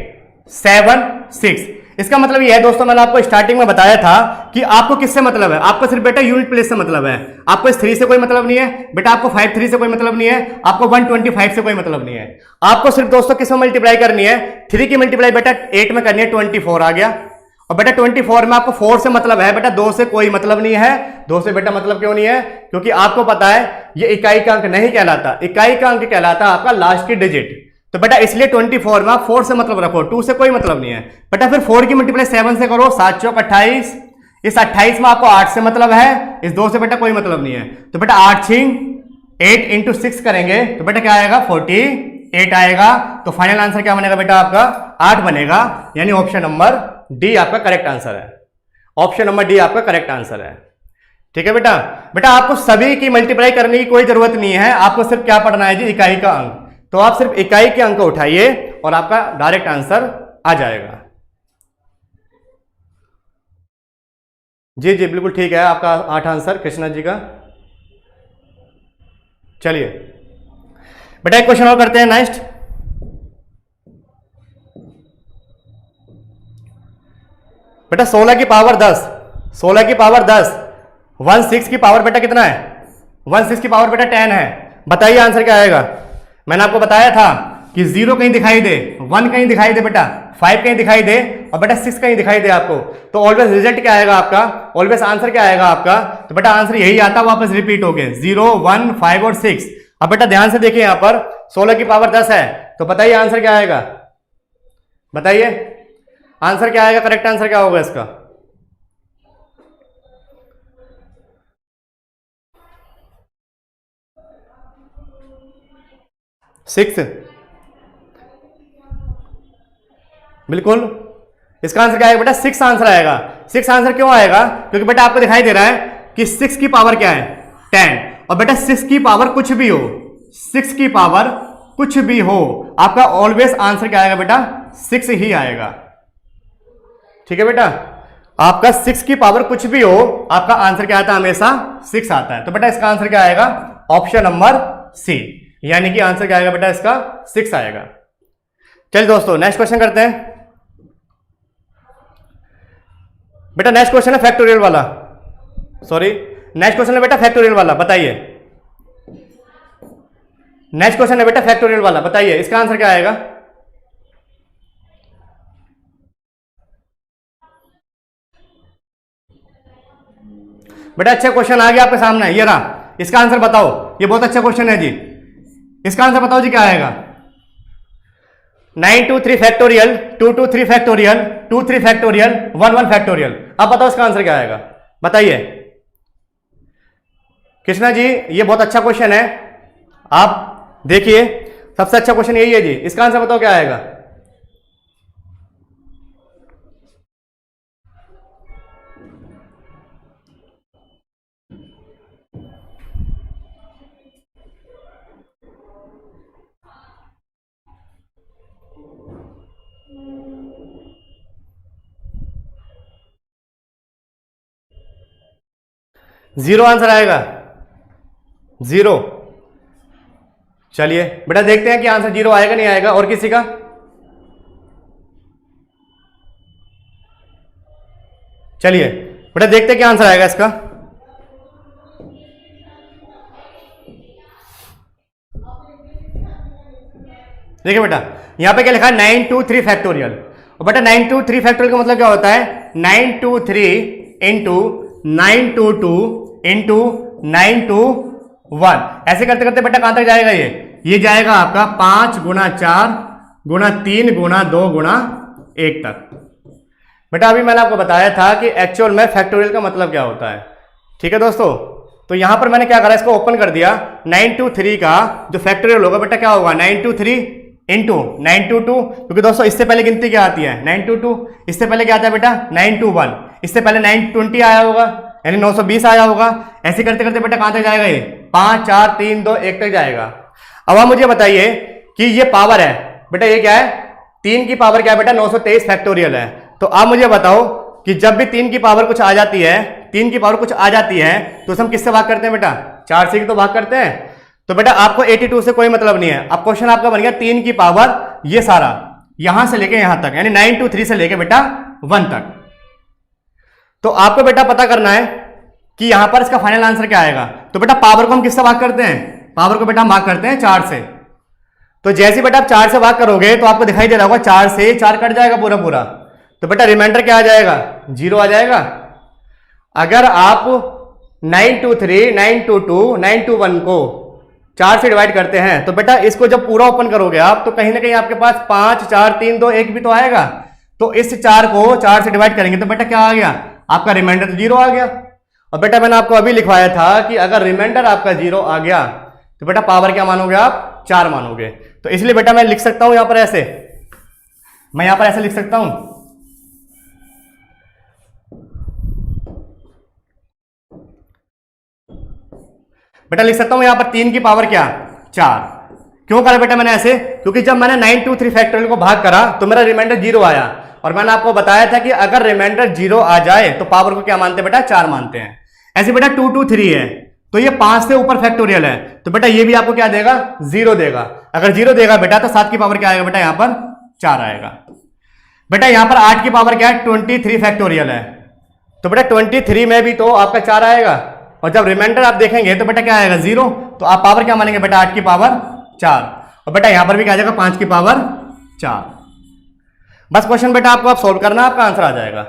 7 6, इसका मतलब ये है दोस्तों, मैंने आपको स्टार्टिंग में बताया था कि आपको किससे मतलब है, आपको सिर्फ बेटा यूनिट प्लेस से मतलब है। आपको इस 3 से कोई मतलब नहीं है बेटा, आपको 5 3 से कोई मतलब नहीं है, आपको 125 से कोई मतलब नहीं है। आपको सिर्फ दोस्तों किस में मल्टीप्लाई करनी है, 3 की मल्टीप्लाई बेटा 8 में करनी है, 24 आ गया। और बेटा 24 में आपको 4 से मतलब है बेटा, 2 से कोई मतलब नहीं है। 2 से बेटा मतलब क्यों नहीं है, क्योंकि आपको पता है ये इकाई का अंक नहीं कहलाता, इकाई का अंक कहलाता आपका लास्ट की डिजिट। तो बेटा इसलिए 24 में आप 4 से मतलब रखो, 2 से कोई मतलब नहीं है बेटा। फिर 4 की मल्टीप्लाई 7 से करो, 7 चौक 28, इस 28 में आपको 8 से मतलब है, इस 2 से बेटा कोई मतलब नहीं है। तो बेटा 8 6 8 इंटू 6 करेंगे तो बेटा क्या आएगा, 48 आएगा। तो फाइनल आंसर क्या बनेगा बेटा आपका, 8 बनेगा, यानी ऑप्शन नंबर डी आपका करेक्ट आंसर है। ऑप्शन नंबर डी आपका करेक्ट आंसर है। ठीक है बेटा, बेटा आपको सभी की मल्टीप्लाई करने की कोई जरूरत नहीं है, आपको सिर्फ क्या पढ़ना है जी, इकाई का अंक। तो आप सिर्फ इकाई के अंक उठाइए और आपका डायरेक्ट आंसर आ जाएगा। जी जी बिल्कुल ठीक है आपका 8 आंसर कृष्णा जी का। चलिए बेटा एक क्वेश्चन और करते हैं नेक्स्ट। बेटा 16 की पावर 10, 16 की पावर 10, 16 की पावर बेटा कितना है, 16 की पावर बेटा 10 है। बताइए आंसर क्या आएगा। मैंने आपको बताया था कि 0 कहीं दिखाई दे, 1 कहीं दिखाई दे बेटा, 5 कहीं दिखाई दे, और बेटा 6 कहीं दिखाई दे आपको, तो ऑलवेज रिजल्ट क्या आएगा आपका, ऑलवेज आंसर क्या आएगा आपका। तो बेटा आंसर यही आता, वापस रिपीट हो गए 0 1 5 और 6। अब बेटा ध्यान से देखिए, यहां पर 16 की पावर 10 है, तो बताइए आंसर क्या आएगा, बताइए आंसर क्या आएगा, करेक्ट आंसर क्या होगा इसका। सिक्स, बिल्कुल इसका आंसर क्या आएगा बेटा, 6 आंसर आएगा। 6 आंसर क्यों आएगा, क्योंकि बेटा आपको दिखाई दे रहा है कि 6 की पावर क्या है 10, और बेटा 6 की पावर कुछ भी हो, 6 की पावर कुछ भी हो, आपका ऑलवेज आंसर क्या आएगा बेटा, 6 ही आएगा। ठीक है बेटा, आपका 6 की पावर कुछ भी हो, आपका आंसर क्या आता है, हमेशा 6 आता है। तो बेटा इसका आंसर क्या आएगा, ऑप्शन नंबर सी, यानी कि आंसर क्या आएगा बेटा इसका 6 आएगा। चलिए दोस्तों नेक्स्ट क्वेश्चन करते हैं। बेटा नेक्स्ट क्वेश्चन है फैक्टोरियल वाला, सॉरी नेक्स्ट क्वेश्चन है बेटा फैक्टोरियल वाला, बताइए। नेक्स्ट क्वेश्चन है बेटा फैक्टोरियल वाला, बताइए इसका आंसर क्या आएगा। बेटा अच्छा क्वेश्चन आ गया आपके सामने, ये रहा, इसका आंसर बताओ। ये बहुत अच्छा क्वेश्चन है जी, इसका आंसर बताओ जी क्या आएगा। 923 फैक्टोरियल, 223 फैक्टोरियल, 23 फैक्टोरियल, 11 फैक्टोरियल। अब बताओ इसका आंसर क्या आएगा, बताइए। कृष्णा जी ये बहुत अच्छा क्वेश्चन है, आप देखिए सबसे अच्छा क्वेश्चन यही है जी, इसका आंसर बताओ क्या आएगा। जीरो आंसर आएगा, जीरो। चलिए बेटा देखते हैं कि आंसर जीरो आएगा नहीं आएगा। और किसी का, चलिए बेटा देखते हैं क्या आंसर आएगा इसका। देखिए बेटा यहां पे क्या लिखा है, 923 फैक्टोरियल। और बेटा 923 फैक्टोरियल का मतलब क्या होता है, 923 इंटू 922 इंटू 921। ऐसे करते करते बेटा कहां तक जाएगा, ये जाएगा आपका 5 गुणा 4 गुणा 3 गुणा 2 गुणा 1 तक। बेटा अभी मैंने आपको बताया था कि एक्चुअल में फैक्टोरियल का मतलब क्या होता है। ठीक है दोस्तों, तो यहां पर मैंने क्या करा, इसको ओपन कर दिया। 923 का जो फैक्टोरियल होगा बेटा क्या होगा, 923 इंटू 922, क्योंकि दोस्तों इससे पहले गिनती क्या आती है 922, इससे पहले क्या आता है बेटा 921, इससे पहले 920 आया होगा यानी 920 आया होगा। ऐसे करते करते बेटा कहां तक जाएगा, ये 5 4 3 2 1 तक जाएगा। अब आप मुझे बताइए कि ये पावर है बेटा, ये क्या है, 3 की पावर क्या है बेटा 923 फैक्टोरियल है। तो आप मुझे बताओ कि जब भी 3 की पावर कुछ आ जाती है, 3 की पावर कुछ आ जाती है तो हम किससे भाग करते हैं बेटा, 4 से तो भाग करते हैं। तो बेटा आपको 82 से कोई मतलब नहीं है। अब क्वेश्चन आपका बन गया 3 की पावर ये सारा यहां से लेके यहां तक, यानी 923 से लेके बेटा 1 तक। तो आपको बेटा पता करना है कि यहां पर इसका फाइनल आंसर क्या आएगा। तो बेटा पावर को हम किससे भाग करते हैं, पावर को बेटा हम भाग करते हैं 4 से। तो जैसे बेटा आप 4 से भाग करोगे तो आपको दिखाई दे रहा होगा 4 से 4 कट जाएगा पूरा पूरा, तो बेटा रिमाइंडर क्या आ जाएगा, 0 आ जाएगा। अगर आप 923 922 921 को 4 से डिवाइड करते हैं तो बेटा इसको जब पूरा ओपन करोगे आप तो कहीं ना कहीं आपके पास 5 4 3 2 1 भी तो आएगा। तो इस 4 को 4 से डिवाइड करेंगे तो बेटा क्या आ गया, आपका रिमाइंडर तो 0 आ गया। और बेटा मैंने आपको अभी लिखवाया था कि अगर रिमाइंडर आपका 0 आ गया तो बेटा पावर क्या मानोगे आप, 4 मानोगे। तो इसलिए बेटा मैं लिख सकता हूं यहां पर ऐसे, मैं यहां पर ऐसे लिख सकता हूं, बेटा लिख सकता हूं यहां पर 3 की पावर क्या 4। क्यों करा बेटा मैंने ऐसे, क्योंकि जब मैंने 923 फैक्टोरियल को भाग करा तो मेरा रिमाइंडर 0 आया। और मैंने आपको बताया था कि अगर रिमाइंडर 0 आ जाए तो पावर को क्या मानते हैं बेटा, 4 मानते हैं। ऐसे बेटा 223 है तो ये 5 से ऊपर फैक्टोरियल है तो बेटा ये भी आपको क्या देगा, 0 देगा। अगर 0 देगा बेटा तो 7 की पावर क्या आएगा बेटा, यहां पर 4 आएगा। बेटा यहां पर 8 की पावर क्या है, 23 फैक्टोरियल है तो बेटा 23 में भी तो आपका 4 आएगा। और जब रिमाइंडर आप देखेंगे तो बेटा क्या आएगा, 0। तो आप पावर क्या मानेंगे बेटा, 8 की पावर 4। और बेटा यहां पर भी क्या आ जाएगा, 5 की पावर 4। बस क्वेश्चन बेटा आपको आप सोल्व करना, आपका आंसर आ जाएगा।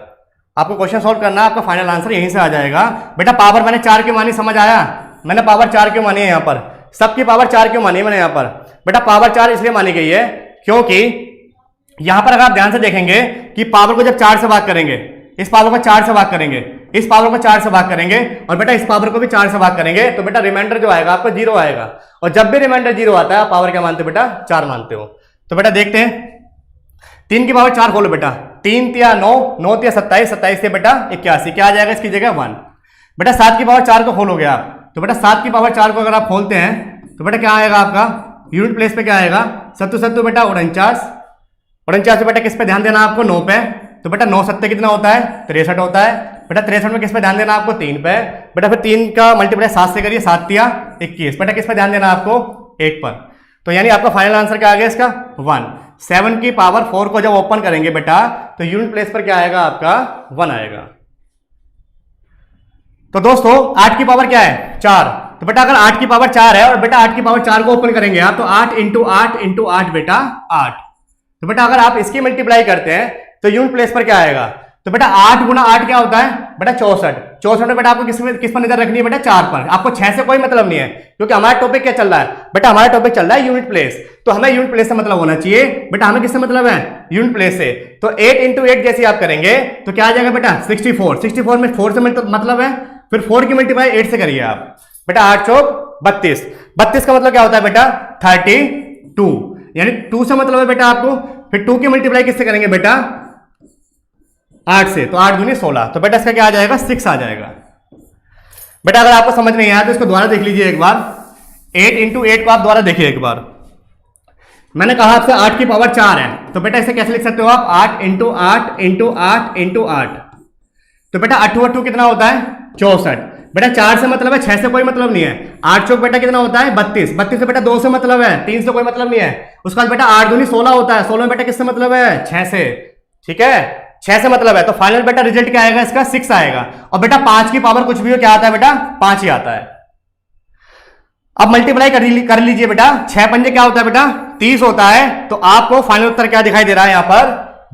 आपको क्वेश्चन सोल्व करना, आपका फाइनल आंसर यहीं से आ जाएगा। बेटा पावर मैंने 4 क्यों मानी, समझ आया, मैंने पावर 4 क्यों मानी है यहाँ पर, सबकी पावर 4 क्यों मानी है मैंने यहाँ पर। बेटा पावर 4 इसलिए मानी गई है क्योंकि यहां पर अगर आप ध्यान से देखेंगे कि पावर को जब 4 से भाग करेंगे, इस पावर को 4 से भाग करेंगे, इस पावर को 4 से भाग करेंगे और बेटा इस पावर को भी 4 से भाग करेंगे तो बेटा रिमाइंडर जो आएगा आपको 0 आएगा। और जब भी रिमाइंडर 0 आता है पावर क्या मानते हो बेटा, 4 मानते हो। तो बेटा देखते हैं 3 की पावर 4 खोलो बेटा, 3 तिया 9, 9 तिया 27, 27 से बेटा 81, क्या आ जाएगा इसकी जगह 1। बेटा 7 की पावर 4 को खोलोगे आप तो बेटा 7 की पावर 4 को अगर आप खोलते हैं तो बेटा क्या आएगा आपका यूनिट प्लेस पे क्या आएगा, सत्तू सत्तू बेटा 49, 49 पे बेटा किस पे ध्यान देना आपको, 9 पे। तो बेटा 9 सत्ते कितना होता है, 63 होता है बेटा। 63 में किस पे ध्यान देना आपको, 3 पे बेटा। फिर 3 का मल्टीप्लाई 7 से करिए, 7 तिया 21 बेटा। किस पे ध्यान देना आपको, 1 पर। तो यानी आपका फाइनल आंसर क्या आ गया इसका, 1। 7 की पावर 4 को जब ओपन करेंगे बेटा तो यूनिट प्लेस पर क्या आएगा आपका, 1 आएगा। तो दोस्तों 8 की पावर क्या है, 4। तो बेटा अगर 8 की पावर 4 है और बेटा 8 की पावर 4 को ओपन करेंगे आप, तो 8 इंटू 8 इंटू 8 बेटा 8। तो बेटा अगर आप इसकी मल्टीप्लाई करते हैं तो यूनिट प्लेस पर क्या आएगा, तो बेटा 8 गुना 8 क्या होता है बेटा, 64। 64 में बेटा आपको किस पर नजर रखनी है बेटा, 4 पर। आपको 6 से कोई मतलब नहीं है, क्योंकि हमारा टॉपिक क्या चल रहा है बेटा, हमारा टॉपिक चल रहा है यूनिट प्लेस। तो हमें यूनिट प्लेस से मतलब होना चाहिए बेटा, हमें किससे मतलब है, यूनिट प्लेस से। तो 8 इंटू 8 जैसे आप करेंगे तो क्या आ जाएगा बेटा, 64। 64 में 4 से मतलब है, फिर 4 की मल्टीप्लाई 8 से करिए आप बेटा, 8 चौक 32। 32 का मतलब क्या होता है बेटा, 32। यानी 2 से मतलब है बेटा आपको, फिर 2 की मल्टीप्लाई किससे करेंगे बेटा, 8 से। तो 8 दूनी 16। तो बेटा इसका क्या आ जाएगा, 6 आ जाएगा बेटा। अगर आपको समझ नहीं आया तो इसको दोबारा देख लीजिए एक बार। 8 इंटू 8 को आप दोबारा देखिए एक बार। मैंने कहा आपसे 8 की पावर 4 है, तो बेटा इसे कैसे लिख सकते हो आप, 8 इंटू 8 इंटू 8 इंटू 8। तो बेटा 8 कितना होता है, 64 बेटा। 4 से मतलब है, 6 से कोई मतलब नहीं है। 8 चौक बेटा कितना होता है, 32। 32 से बेटा 2 से मतलब है, 3 से कोई मतलब नहीं है। उसके बाद बेटा 8 दूनी 16 होता है। 16 में बेटा किससे मतलब है, 6 से। ठीक है, 6 से मतलब है। तो फाइनल बेटा रिजल्ट क्या आएगा इसका, 6 आएगा। और बेटा 5 की पावर कुछ भी हो, क्या आता है बेटा, 5 ही आता है। अब मल्टीप्लाई कर लीजिए बेटा। 6 पंजे क्या होता है बेटा, 30 होता है। तो आपको फाइनल उत्तर क्या दिखाई दे रहा है यहां पर,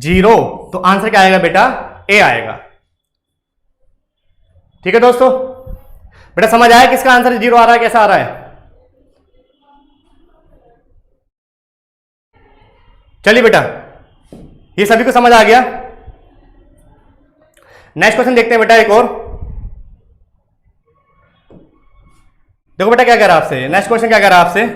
0। तो आंसर क्या आएगा बेटा, ए आएगा। ठीक है दोस्तों, बेटा समझ आया किसका आंसर 0 आ रहा है, कैसा आ रहा है। चलिए बेटा, ये सभी को समझ आ गया। नेक्स्ट क्वेश्चन देखते हैं बेटा एक और। देखो बेटा क्या कह रहा है आपसे, नेक्स्ट क्वेश्चन क्या कह रहा है आपसे,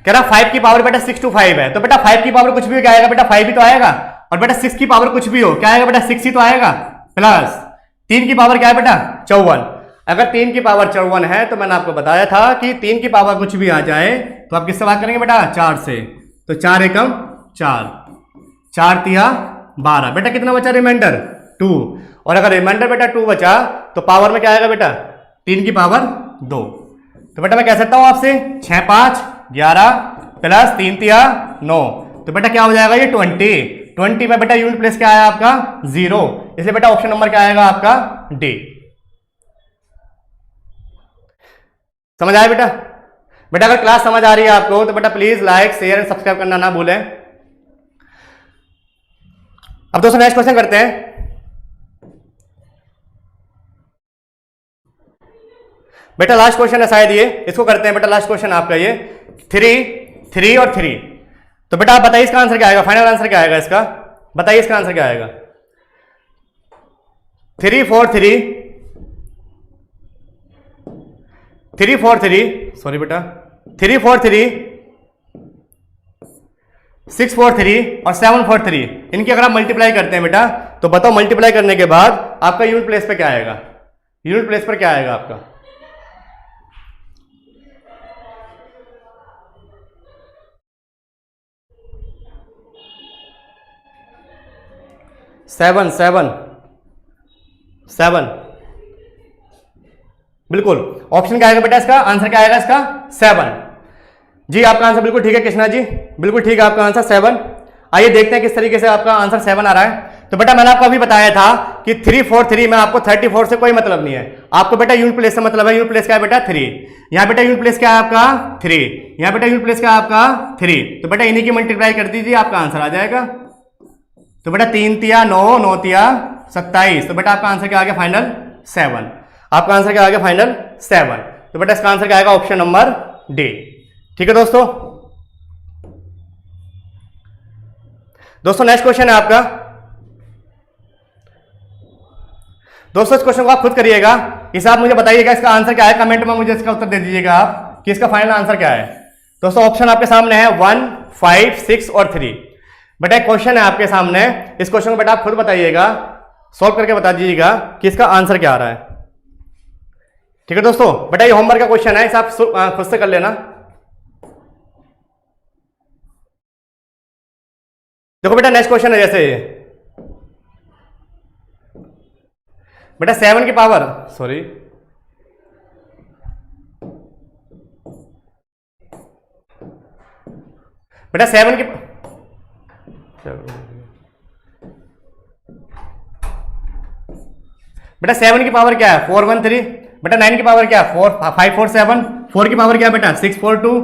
कह रहा 5 की पावर बेटा 6 to 5 है। तो बेटा 5 की पावर कुछ भी हो, क्या आएगा बेटा, 5 ही तो आएगा। और बेटा 6 की पावर कुछ भी हो, क्या आएगा बेटा, 6 ही तो आएगा। प्लस 3 की पावर क्या है बेटा, 54। अगर 3 की पावर 54 है तो मैंने आपको बताया था कि 3 की पावर कुछ भी आ जाए तो आप किससे बात करेंगे बेटा, 4 से। तो 4 एकम 4, 4 तिया 12 बेटा। कितना बचा रिमाइंडर, 2। और अगर रिमाइंडर बेटा 2 बचा तो पावर में क्या आएगा बेटा, 3 की पावर 2। तो बेटा मैं कह सकता हूं आपसे 6 5 11 प्लस 3 तिया 9। तो बेटा क्या हो जाएगा ये 20 में बेटा यूनिट प्लेस क्या आया आपका, 0। इसलिए बेटा ऑप्शन नंबर क्या आएगा आपका, डी। समझ आया बेटा। बेटा अगर क्लास समझ आ रही है आपको तो बेटा please like share and subscribe करना ना भूलें। अब दोस्तों नेक्स्ट क्वेश्चन करते हैं। बेटा लास्ट क्वेश्चन है शायद ये, इसको करते हैं बेटा। लास्ट क्वेश्चन आपका ये 3 और 3। तो बेटा आप बताइए इसका आंसर क्या आएगा, फाइनल आंसर क्या आएगा इसका, बताइए इसका आंसर क्या आएगा। 3 4 3 3 4 3 सॉरी बेटा 3 4 3 6 4 3 और 7 4 3। इनकी अगर आप मल्टीप्लाई करते हैं बेटा तो बताओ मल्टीप्लाई करने के बाद आपका यूनिट प्लेस पे क्या आएगा, यूनिट प्लेस पर क्या आएगा आपका। सेवन बिल्कुल। ऑप्शन क्या आएगा बेटा इसका, आंसर क्या आएगा इसका, 7। जी आपका आंसर बिल्कुल ठीक है कृष्णा जी, बिल्कुल ठीक है आपका आंसर 7। आइए देखते हैं किस तरीके से आपका आंसर 7 आ रहा है। तो बेटा मैंने आपको अभी बताया था कि 3 4 3 में आपको 34 से कोई मतलब नहीं है। आपको बेटा यूनिट प्लेस से मतलब है। यूनिट प्लेस क्या है बेटा, 3। यहाँ बेटा यूनिट प्लेस क्या है आपका, 3। यहाँ बेटा यूनिट प्लेस क्या है आपका, 3। तो बेटा इन्हीं की मल्टीप्लाई कर दीजिए, आपका आंसर आ जाएगा। तो बेटा 3 तिया 9, 9 तिया 27। तो बेटा आपका आंसर क्या आ गया, फाइनल 7। आपका आंसर क्या आ गया, फाइनल 7। तो बेटा इसका आंसर क्या आएगा, ऑप्शन नंबर डी। ठीक है दोस्तों। दोस्तों नेक्स्ट क्वेश्चन है आपका। दोस्तों इस क्वेश्चन को आप खुद करिएगा। इसे आप मुझे बताइएगा इसका आंसर क्या है, कमेंट में मुझे इसका उत्तर दे दीजिएगा आप कि इसका फाइनल आंसर क्या है। दोस्तों ऑप्शन आपके सामने है 1 5 6 और 3। बेटा एक क्वेश्चन है आपके सामने, इस क्वेश्चन को बेटा आप खुद बताइएगा, सॉल्व करके बता दीजिएगा कि इसका आंसर क्या आ रहा है। ठीक है दोस्तों। बेटा ये होमवर्क का क्वेश्चन है, इसे आप खुद से कर लेना। देखो बेटा नेक्स्ट क्वेश्चन है जैसे ये, बेटा 7 की पावर, सॉरी बेटा 7 की, बेटा 7 की पावर क्या है 413, बेटा 9 की पावर क्या है 547, 4 की पावर क्या है बेटा 642,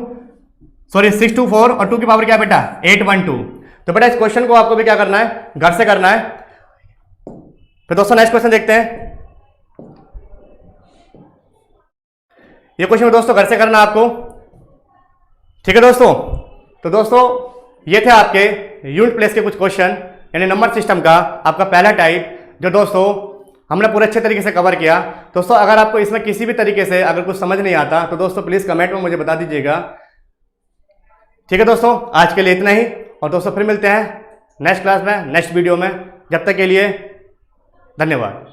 सॉरी 624, और 2 की पावर क्या है बेटा 812। तो बेटा इस क्वेश्चन को आपको भी क्या करना है, घर से करना है। फिर दोस्तों नेक्स्ट क्वेश्चन देखते हैं। ये क्वेश्चन दोस्तों घर से करना आपको, ठीक है दोस्तों। तो दोस्तों ये थे आपके यूनिट प्लेस के कुछ क्वेश्चन, यानी नंबर सिस्टम का आपका पहला टाइप, जो दोस्तों हमने पूरे अच्छे तरीके से कवर किया। दोस्तों अगर आपको इसमें किसी भी तरीके से अगर कुछ समझ नहीं आता तो दोस्तों प्लीज कमेंट में मुझे बता दीजिएगा, ठीक है दोस्तों। आज के लिए इतना ही, और दोस्तों फिर मिलते हैं नेक्स्ट क्लास में, नेक्स्ट वीडियो में। जब तक के लिए धन्यवाद।